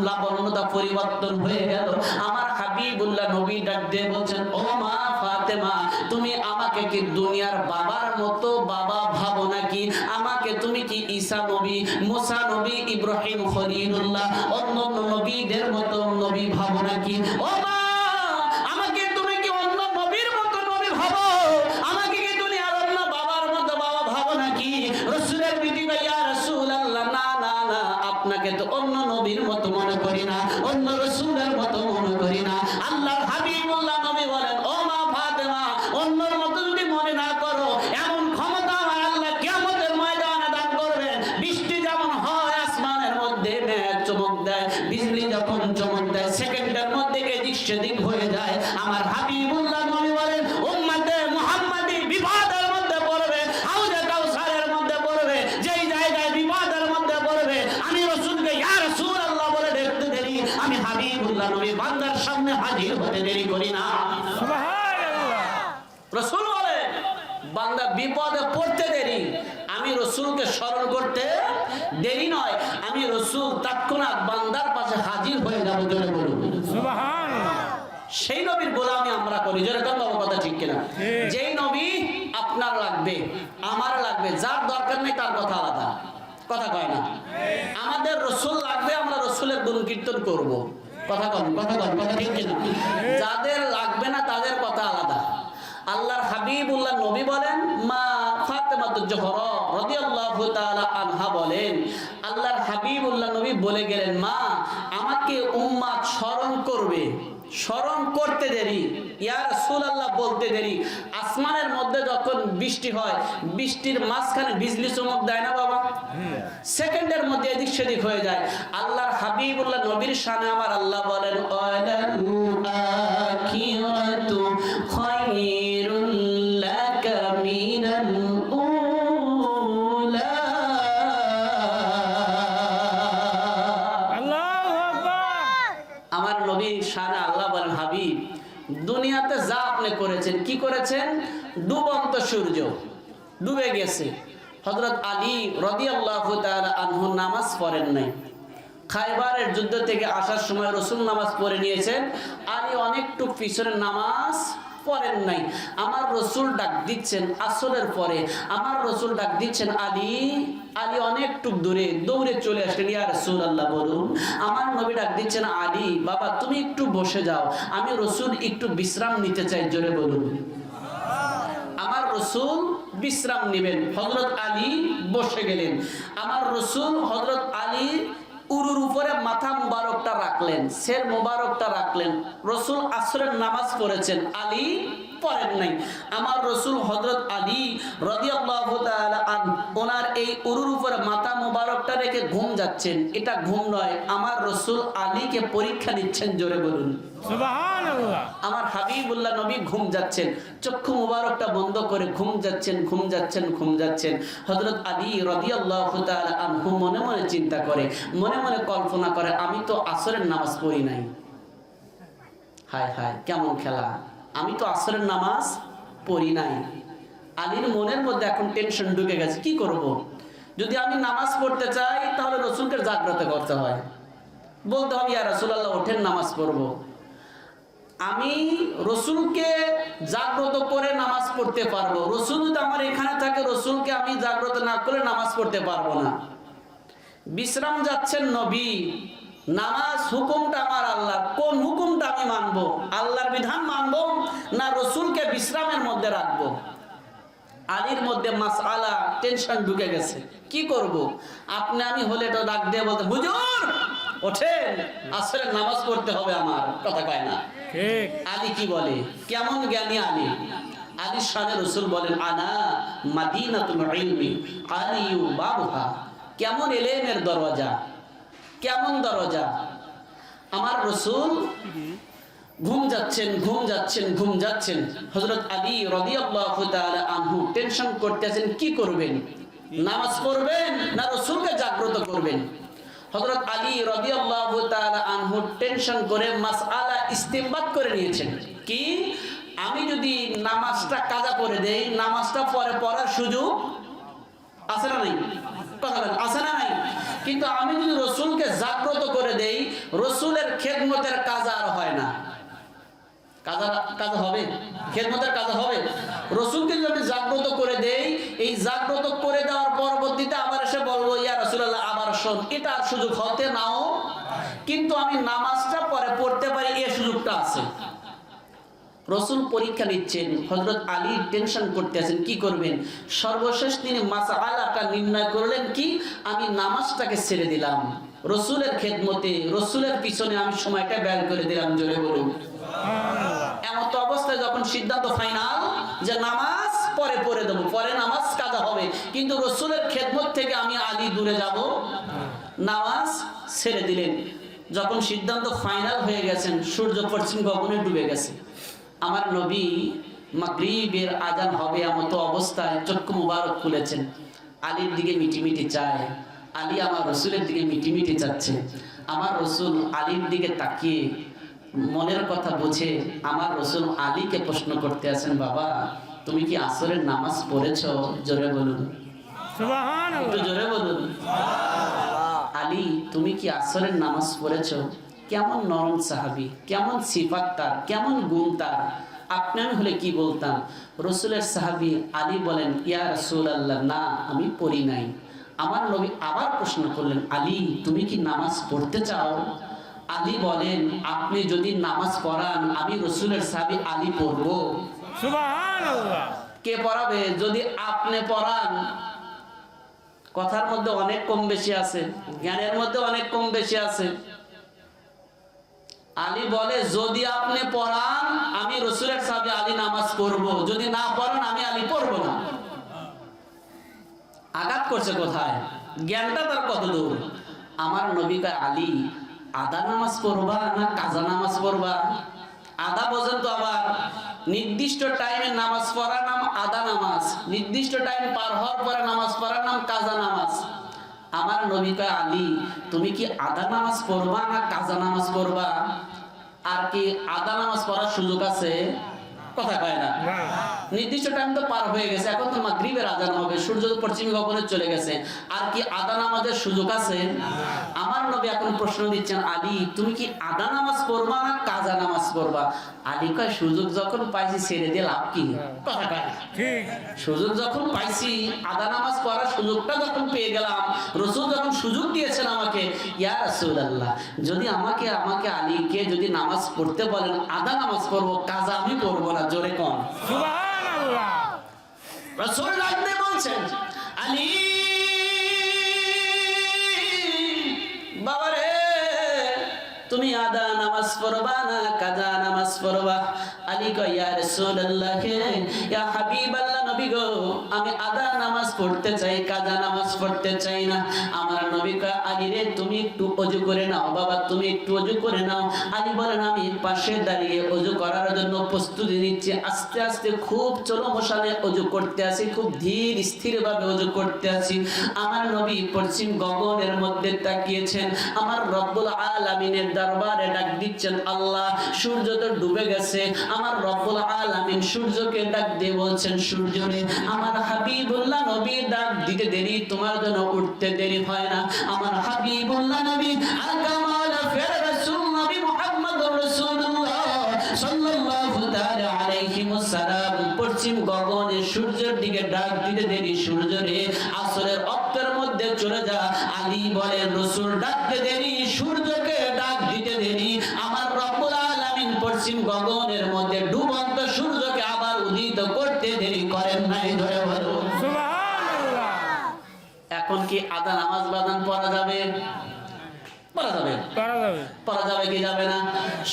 লাবণ্যতা পরিবর্তন হয়ে গেল। আমার হাবিবুল্লাহ নবী ডাক দিয়ে বলছেন, ও মা ফাতেমা, তুমি আমাকে কি দুনিয়ার বাবার মতো বাবা ভাবো নাকি? আমাকে তুমি কি ঈসা নবী, মুসা নবী, ইব্রাহিম খলিলুল্লাহ অন্য নবীদের মতো নবী ভাবো নাকি? ও মা, আমাকে তুমি কি অন্য নবীর মতো নবী ভাবো? আমাকে কি দুনিয়ার অন্য বাবার মতো বাবা ভাবো নাকি? রাসূলের বিটি কয়, ইয়া রাসূলুল্লাহ, না না না, আপনাকে তো অন্য নবীর মতো মনে করি না, অন্য রাসূলের মতো মনে করি না। আল্লাহর হাবিবুল্লাহ নবী বলেন, ও মা ফাতেমা, অন্যর মতো যদি মনে না করো, এমন ক্ষমতা আমার আল্লাহ কিয়ামতের ময়দানে দান করবেন। বৃষ্টি যেমন হয় আসমানের মধ্যে, মেঘ চমক দেয়, বিজলি যখন চমক দেয়, সেকেন্ডের মধ্যে এদিক সেদিক হয়ে যায়। আমার হাবিবুল্লাহ নবী বলেন, উম্মতে মুহাম্মাদি বিপদের মধ্যে পড়বে, হাউজে কাউসারের মধ্যে পড়বে, যেই জায়গায় বিপদের মধ্যে পড়বে, আমি রাসূলকে ইয়া রাসূলুল্লাহ বলে দেখতে দেরি, আমি হাবিবুল্লাহ নবী বান্দার সামনে হাজির হতে দেরি করি না। সুবহানাল্লাহ। রাসূল বলে, বান্দা বিপদে পড়তে দেরি, আমি রাসূলকে স্মরণ করতে দেরি নয়, আমি রাসূল তৎক্ষণাৎ বান্দার পাশে হাজির হয়ে যাব। জোরে বলুন সুবহানাল্লাহ। সেই নবীর গোলামি আমরা করি। জোরে কথা বলো, কথা ঠিক কিনা? যেই নবী আপনার লাগবে, আমার লাগবে, যার দরকার নেই তার কথা আলাদা, কথা কয় না। আমাদের রাসূল লাগবে, আমরা রাসূলের গুণ কীর্তন করব, কথা কম, কথা কম, কথা ঠিক কিনা? যাদের লাগবে না তাদের কথা আলাদা। আল্লাহর হাবিবুল্লাহ নবী বলেন, মা ফাতেমাতুজ জোহরা রাদিয়াল্লাহু তাআলা আনহা বলেন, আল্লাহর হাবিবুল্লাহ নবী বলে গেলেন, মা আমাকে উম্মাত স্মরণ করবে, স্মরণ করতে দেরি, ইয়া রাসূলুল্লাহ বলতে দেরি। আসমানের মধ্যে যখন বৃষ্টি হয়, বৃষ্টির মাঝখানে বিজলি চমক দেয় না বাবা, সেকেন্ডের মধ্যে এদিক সেদিক হয়ে যায়। আল্লাহর হাবিবুল্লাহ নবীর শানে আমার আল্লাহ বলেন, আখিরাতু খায়রুল লাকা মিনাল উলা। আল্লাহু আকবার। আমার নবীর শানে আল্লাহ বলেন, হাবিব দুনিয়াতে যা আপনি করেছেন, কি করেছেন? ডুবন্ত সূর্য ডুবে গেছে, হযরত আলী রাদিয়াল্লাহু তাআলা আনহু নামাজ পড়েন নাই। খায়বারের যুদ্ধ থেকে আসার সময় রাসূল নামাজ পড়ে নিয়েছেন, আলী অনেকটুক পিছনে নামাজ পড়েন নাই। আমার রাসূল ডাক দিচ্ছেন আসরের পরে, আমার রাসূল ডাক দিচ্ছেন আলী, আলী অনেকটুক দূরে দৌড়ে চলে আসলেন, ইয়া রাসূলুল্লাহ বলুন। আমার নবী ডাক দিচ্ছেন, আলী বাবা তুমি একটু বসে যাও, আমি রাসূল একটু বিশ্রাম নিতে চাই। জোরে বলুন। আমার রাসূল বিশ্রাম নেবেন, হযরত আলী বসে গেলেন। আমার রাসূল হযরত আলী উরুর উপরে মাথা মুবারকটা রাখলেন, সের মুবারকটা রাখলেন। রাসূল আসরের নামাজ পড়েছেন, আলী পড়েন নাই। আমার রাসূল হযরত আলী রাদিয়াল্লাহু তাআলা ওনার এই উরুর উপরে মাথা মুবারকটা রেখে ঘুম যাচ্ছেন। এটা ঘুম নয়, আমার রাসূল আলীকে পরীক্ষা নিচ্ছেন। জোরে বলুন সুবহানাল্লাহ। আমার হাবিবুল্লাহ নবী ঘুম যাচ্ছেন, চক্ষু মুবারকটা বন্ধ করে ঘুম যাচ্ছেন, ঘুম যাচ্ছেন, ঘুম যাচ্ছেন। হযরত আলী রাদিয়াল্লাহু তাআলা আনহু মনে মনে চিন্তা করে, মনে মনে কল্পনা করে, আমি তো আসরের নামাজ পড়ি নাই, হায় হায় কেমন খেলা, আমি তো আসরের নামাজ পড়ি নাই। আলীর মনের মধ্যে এখন টেনশন ঢুকে গেছে, কি করব? যদি আমি নামাজ পড়তে চাই তাহলে রাসূলকে জাগ্রত করতে হয়, বলতে হবে ইয়া রাসূলুল্লাহ ওঠেন নামাজ পড়বো। আমি রাসূলকে জাগ্রত করে নামাজ পড়তে পারবো, রাসূল যদি আমার এখানে থাকে, রাসূলকে আমি জাগ্রত না করে নামাজ পড়তে পারবো না। বিশ্রাম যাচ্ছেন নবী, নামাজ হুকুমটা আমার আল্লাহ, কোন হুকুমটা আমি মানবো? আল্লাহর বিধান মানবো না রাসূলকে বিশ্রামের মধ্যে রাখবো? আলীর মধ্যে মাসআলা টেনশন ঢুকে গেছে, কি করব? আপনি আমি হলে তো ডাক দিয়ে বলতে, হুজুর ওঠেন আসরের নামাজ পড়তে হবে আমার, কথা কয় না। ঠিক। আলী কি বলে, কেমন জ্ঞানী আলী! আলীর শানে রাসূল বলেন, আনা মাদিনাতুল ইলমি আলিয়ু বাবুহা। কেমন ইলমের দরজা, কেমন দরজা! আমার রাসূল ঘুম যাচ্ছেন, ঘুম যাচ্ছেন, ঘুম যাচ্ছেন। হযরত আলী রাদিয়াল্লাহু তাআলা আনহু টেনশন করতেছেন, কি করবেন? নামাজ পড়বেন না রাসূলকে জাগ্রত করবেন? হযরত আলী রাদিয়াল্লাহু তাআলা আনহু টেনশন করে মাসআলা ইস্তিমবাত করে নিয়েছেন কি, আমি যদি নামাজটা কাজা করে দেই, নামাজটা পরে পড়ার সুযোগ আছে না নাই? কথা বলেন, আছে না নাই? কিন্তু আমি যদি রাসূলকে জাগ্রত করে দেই, রাসূলের খেদমতের কাজ আর হয় না। কাজ হবে, খেদমতের কাজ হবে। রাসূলকে যদি জাগ্রত করে দেই, এই জাগ্রত করে দেওয়ার পরবর্তীতে আবার এসে বলবো ইয়া রাসূলুল্লাহ আবার শোন, এটা সুযোগ হতে নাও, কিন্তু আমি নামাজটা পরে পড়তে পারি, এই সুযোগটা আছে। রাসূল পরীক্ষা নিচ্ছেন, হযরত আলী টেনশন করতে আছেন কি করবেন। সর্বশেষ তিনি মাসআলাটা নির্ণয় করলেন কি, আমি নামাজটাকে ছেড়ে দিলাম, রাসূলের খেদমতে, রাসূলের পিছনে আমি সময়টা ব্যয় করে দিলাম। জোরে বলুন। এমত অবস্থায় যখন সিদ্ধান্ত ফাইনাল যে নামাজ পরে পড়ে দেবো, পরে নামাজ কাজা হবে, কিন্তু রাসূলের খেদমত থেকে আমি আলী দূরে যাব, নামাজ ছেড়ে দিলেন। যখন সিদ্ধান্ত ফাইনাল হয়ে গেছেন, সূর্য পশ্চিম গগনে ডুবে গেছে, আমার নবী মাগরিবের আজান হবে এমত অবস্থায় চক্ষু মুবারক খুলেছেন, আলীর দিকে মিটিমিটি চায়, আলী আমার রাসূলের দিকে মিটিমিটি চাচ্ছে। আমার রাসূল আলীর দিকে তাকিয়ে মনের কথা বুঝে আমার রাসূল আলীকে প্রশ্ন করতে আছেন, বাবা তুমি কি আসরের নামাজ পড়েছো? জোরে বলুন, একটু জোরে বলুন। আলী তুমি কি আসরের নামাজ পড়েছো? কেমন নরম সাহাবী, কেমন সিফাত তার, কেমন গুণ তার। আপনি আমি হলে কি বলতাম? রাসূলের সাহাবী আলী বলেন, ইয়া রাসূলুল্লাহ না আমি পড়ি নাই। আমার নবী আবার প্রশ্ন করলেন, আলী তুমি কি নামাজ পড়তে চাও? আলী বলেন, আপনি যদি নামাজ পড়ান আমি রাসূলের সাহাবী আলী পড়বো। সুবহানাল্লাহ। কে পড়াবে? যদি আপনি পড়ান। কথার মধ্যে অনেক কম বেশি আছে, জ্ঞানের মধ্যে অনেক কম বেশি আছে। আলী বলে, যদি আপনি পড়ান আমি রাসূলের সাহাবী আলী নামাজ পড়বো, যদি না পড়ান আমি আলী পড়বো না। আঘাত করছে কোথায়? জ্ঞানটা তার কত দূর। আমার নবী কয়, আলী আদা নামাজ পড়বা না কাজা নামাজ পড়বা? আদা পর্যন্ত আবার নির্দিষ্ট টাইমে নামাজ পড়ার নাম আদা নামাজ, নির্দিষ্ট টাইম পার হওয়ার পরে নামাজ পড়ার নাম কাজা নামাজ। আমার নবী কয়, আলী তুমি কি আদা নামাজ পড়বা না কাজা নামাজ পড়বা? আর কি আদা নামাজ পড়ার সুযোগ আছে? কথা কয় না। নির্দিষ্ট টাইম তো পার হয়ে গেছে, এখন তো মাগরিবের আজান হবে, সূর্য পশ্চিম গগনে চলে গেছে, আর কি আদা নামাজের সুযোগ আছে? আমার নবী এখন প্রশ্ন দিচ্ছেন, আলী তুমি কি আদা নামাজ পড়বা না কাজা নামাজ পড়বা? আলী কয়, সুযোগ যখন পাইছি ছেড়ে দিয়ে লাভ কি? কথা কয় না। ঠিক। সুযোগ যখন পাইছি, আদা নামাজ পড়ার সুযোগটা যখন পেয়ে গেলাম, রাসূল যখন সুযোগ দিয়েছেন আমাকে, ইয়া রাসূলুল্লাহ যদি আমাকে আলীকে যদি নামাজ পড়তে বলেন আদা নামাজ পড়বো, কাজা আমি পড়বো না। জোরে কোন সুবহানাল্লাহ। রাসূল ডাকতে বলছেন, আলী বাবারে তুমি আদা নামাজ পড়বা না কাজা নামাজ পড়বা? আলী কয়, ইয়া রাসূলুল্লাহ ইয়া হাবিবাল্লাহ নবী গো, আমি আদা নামাজ পড়তে চাই, কাজা নামাজ পড়তে চাই না। আমার নবী কয়, আলী রে তুমি একটু ওযু করে নাও বাবা, তুমি একটু ওযু করে নাও। আলী বলেন, আমি পাশে দাঁড়িয়ে ওযু করার জন্য প্রস্তুতি নিচ্ছি, আস্তে আস্তে খুব চলমশানে ওযু করতে আছি, খুব ধীর স্থির ভাবে ওযু করতে আছি। আমার নবী পশ্চিম গগনের মধ্যে তাকিয়েছেন, আমার রব্বুল আলামিনের দরবারে ডাক দিচ্ছেন, আল্লাহ সূর্য তো ডুবে গেছে। আমার রব্বুল আলামিন সূর্যকে ডাক দিয়ে বলছেন, সূর্য রে আমার হাবিবুল্লাহ নবী ডাক দিতে দেরি, তোমার জন্য উঠতে দেরি হয় না। আমার হাবিবুল্লাহ নবী আল-কামাল ফের রাসূল নবী মুহাম্মদুর রাসূলুল্লাহ সাল্লাল্লাহু তাআলা আলাইহি ওয়াসাল্লাম পশ্চিম গগনে সূর্যের দিকে ডাক দিতে দেরি, সূর্য রে আসরের অক্তের মধ্যে চলে যা। আলী বলে, রাসূল ডাকতে দেরি, সূর্যকে ডাক দিতে দেরি, আমার রব্বুল আলামিন পশ্চিম গগনের মধ্যে ডুবন্ত সূর্যকে আবার উদিত করতে দেরি করেন নাই। ধরে বলো সুবহানাল্লাহ। এখন কি আদা নামাজ বাদান পড়া যাবে? পড়া যাবে, পড়া যাবে কি যাবে না?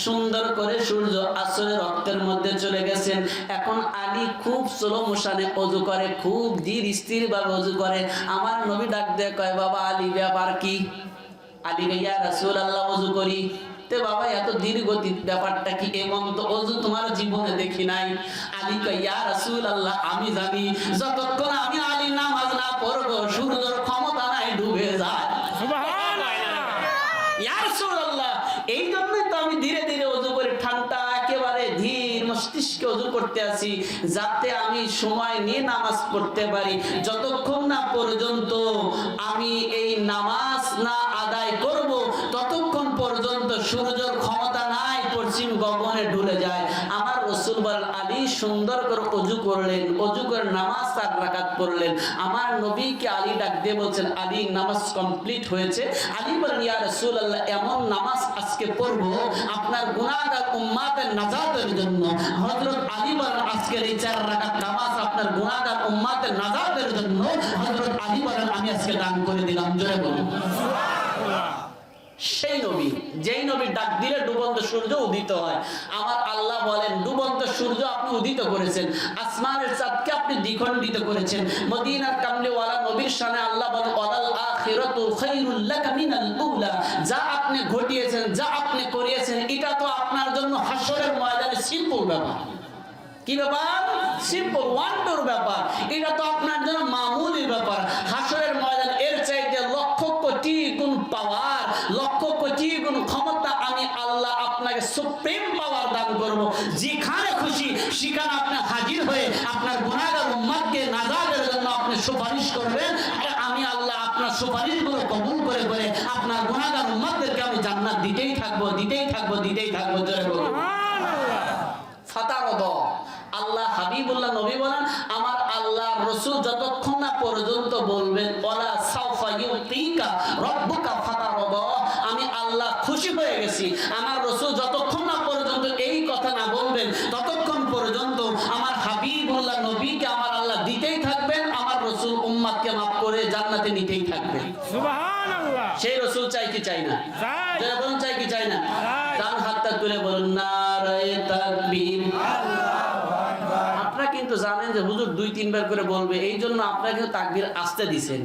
সুন্দর করে সূর্য আসরের রক্তের মধ্যে চলে গেছেন। এখন আলী খুব স্লো মোশনে ওযু করে, খুব ধীর স্থির ভাবে ওযু করে। আমার নবী ডাক দিয়ে কয়, বাবা আলী ব্যাপার কি? আলী কয়, ইয়া রাসূলুল্লাহ ওযু করি। তে বাবা এত ধীর গতি ব্যাপারটা কি? এমন তো ওযু তোমার জীবনে দেখি নাই। আলী কয়, ইয়া রাসূলুল্লাহ আমি জানি, যতক্ষণ আমি আলী নামাজ না পড়বো সূর্যের ক্ষমতা নাই ডুবে যায়। সুবহানাল্লাহ। ইয়া রাসূলুল্লাহ, এই জন্যই তো আমি ধীরে ধীরে ওযু করে ঠান্ডা একেবারে ধীর মস্তিষ্কে ওযু করতে আছি, যাতে আমি সময় নিয়ে নামাজ পড়তে পারি। যতক্ষণ না পর্যন্ত আমি এই নামাজ না আদায় করব, ততক্ষণ পর্যন্ত সূর্যের ক্ষমতা নাই পশ্চিম গগনে ঢুলে যায়। আমার রাসূল বলেন, আলী সুন্দর করে ওযু করলেন, ওযু করে নামাজ 4 রাকাত পড়লেন। আমার নবীকে আলী ডাক দিয়ে বলছেন, আলী নামাজ কমপ্লিট হয়েছে। আলী বলেন, ইয়া রাসূলুল্লাহ, এমন নামাজ আজকে পড়বো আপনার গুনাহগার উম্মতের নাজাতের জন্য। হযরত আলী বলেন, আজকের এই 4 রাকাত নামাজ আপনার গুনাহগার উম্মতের নাজাতের জন্য। হযরত আলী বলেন, আমি আজকে দান করে দিলাম। জোরে বলুন সুবহানাল্লাহ। সেই নবী, যেই নবী ডাক দিলে ডুবন্ত সূর্য উদিত হয়। আমার আল্লাহ বলেন, ডুবন্ত সূর্য আপনি উদিত করেছেন, আসমানের চাঁদকে আপনি দ্বিখণ্ডিত করেছেন। মদিনার কামলিওয়ালা নবীর শানে আল্লাহ বলেন, ওয়ালাল আখিরাতু খায়রুল লাকা মিনাল উলা। যা আপনি ঘটিয়েছেন, যা আপনি করিয়েছেন, এটা তো আপনার জন্য হাসরের ময়দানে সিম্পল ব্যাপার। কি ব্যাপার? সিম্পল ওয়ান টুর ব্যাপার। এটা তো আপনার জন্য মামুলি ব্যাপার। হাসরের ময়দান এর চাইতে লক্ষ কোটি গুণ পাওয়ার, লক্ষ কোটি গুণ ক্ষমতা আমি আল্লাহ আপনাকে সুপ্রিম পাওয়ার দান করব। যেখানে খুশি সেখানে আপনি হাজির হয়ে আপনার গুনাহগার উম্মতকে নাজাতের জন্য আপনি সুপারিশ করবেন। আর আমি আল্লাহ আপনার সুপারিশগুলো কবুল করে করে আপনার গুনাহগার উম্মতদেরকে আমি জান্নাত দিতেই থাকবো, দিতেই থাকবো, দিতেই থাকবো। জোরে বলুন সুবহানাল্লাহ। ফাতারদ। আল্লাহ হাবিবুল্লাহ নবী বলেন, আমার আল্লাহ রাসূল যতক্ষণ না পর্যন্ত বলবেন ওয়ালা সাউফা ইউতিকা রাব্বুকা ফাতারদ, আমি আল্লাহ খুশি হয়ে গেছি। আমার রাসূল যতক্ষণ না পর্যন্ত এই কথা না বলবেন, ততক্ষণ পর্যন্ত আমার হাবিবুল্লাহ নবীকে আমার আল্লাহ দিতেই থাকবেন। আমার রাসূল উম্মতকে মাফ করে জান্নাতে নিতেই থাকবেন। সুবহানাল্লাহ। সেই রাসূল চাই কি চাই না? চাই। যারা বলুন চাই কি চাই না? চাই। ডান হাতটা তুলে বলুন নারায়ে তাকবীর। আপনারা কিন্তু জানেন যে হুজুর 2-3 বার করে বলবে, এই জন্য আপনারা কিন্তু তাকবীর আসতে দিছেন।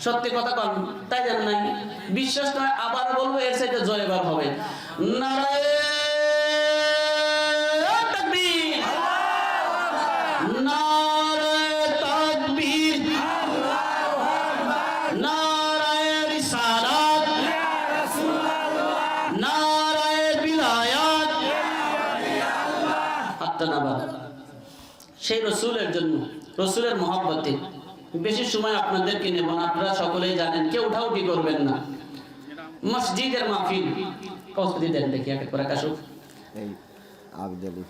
সত্যি কথা কন, তাই জানেন নাই? বিশ্বাস নয় আবার বলবো, এর চাইতে জয় বার হবে। নারায়ে তাকবীর, নারায়ে তাকবীর, নারায়ে রিসালাত, নারায়ে বিলায়াত। হাতটা নাবাদ। সেই রসুলের জন্য, রসুলের মহব্বতে বেশি সময় আপনাদেরকে নেব না। আপনারা সকলেই জানেন, কেউ উঠাউঠি করবেন না। মসজিদের মাহফিল কষ্ট দেন দেখি এক করে কাশুক এই আবদালি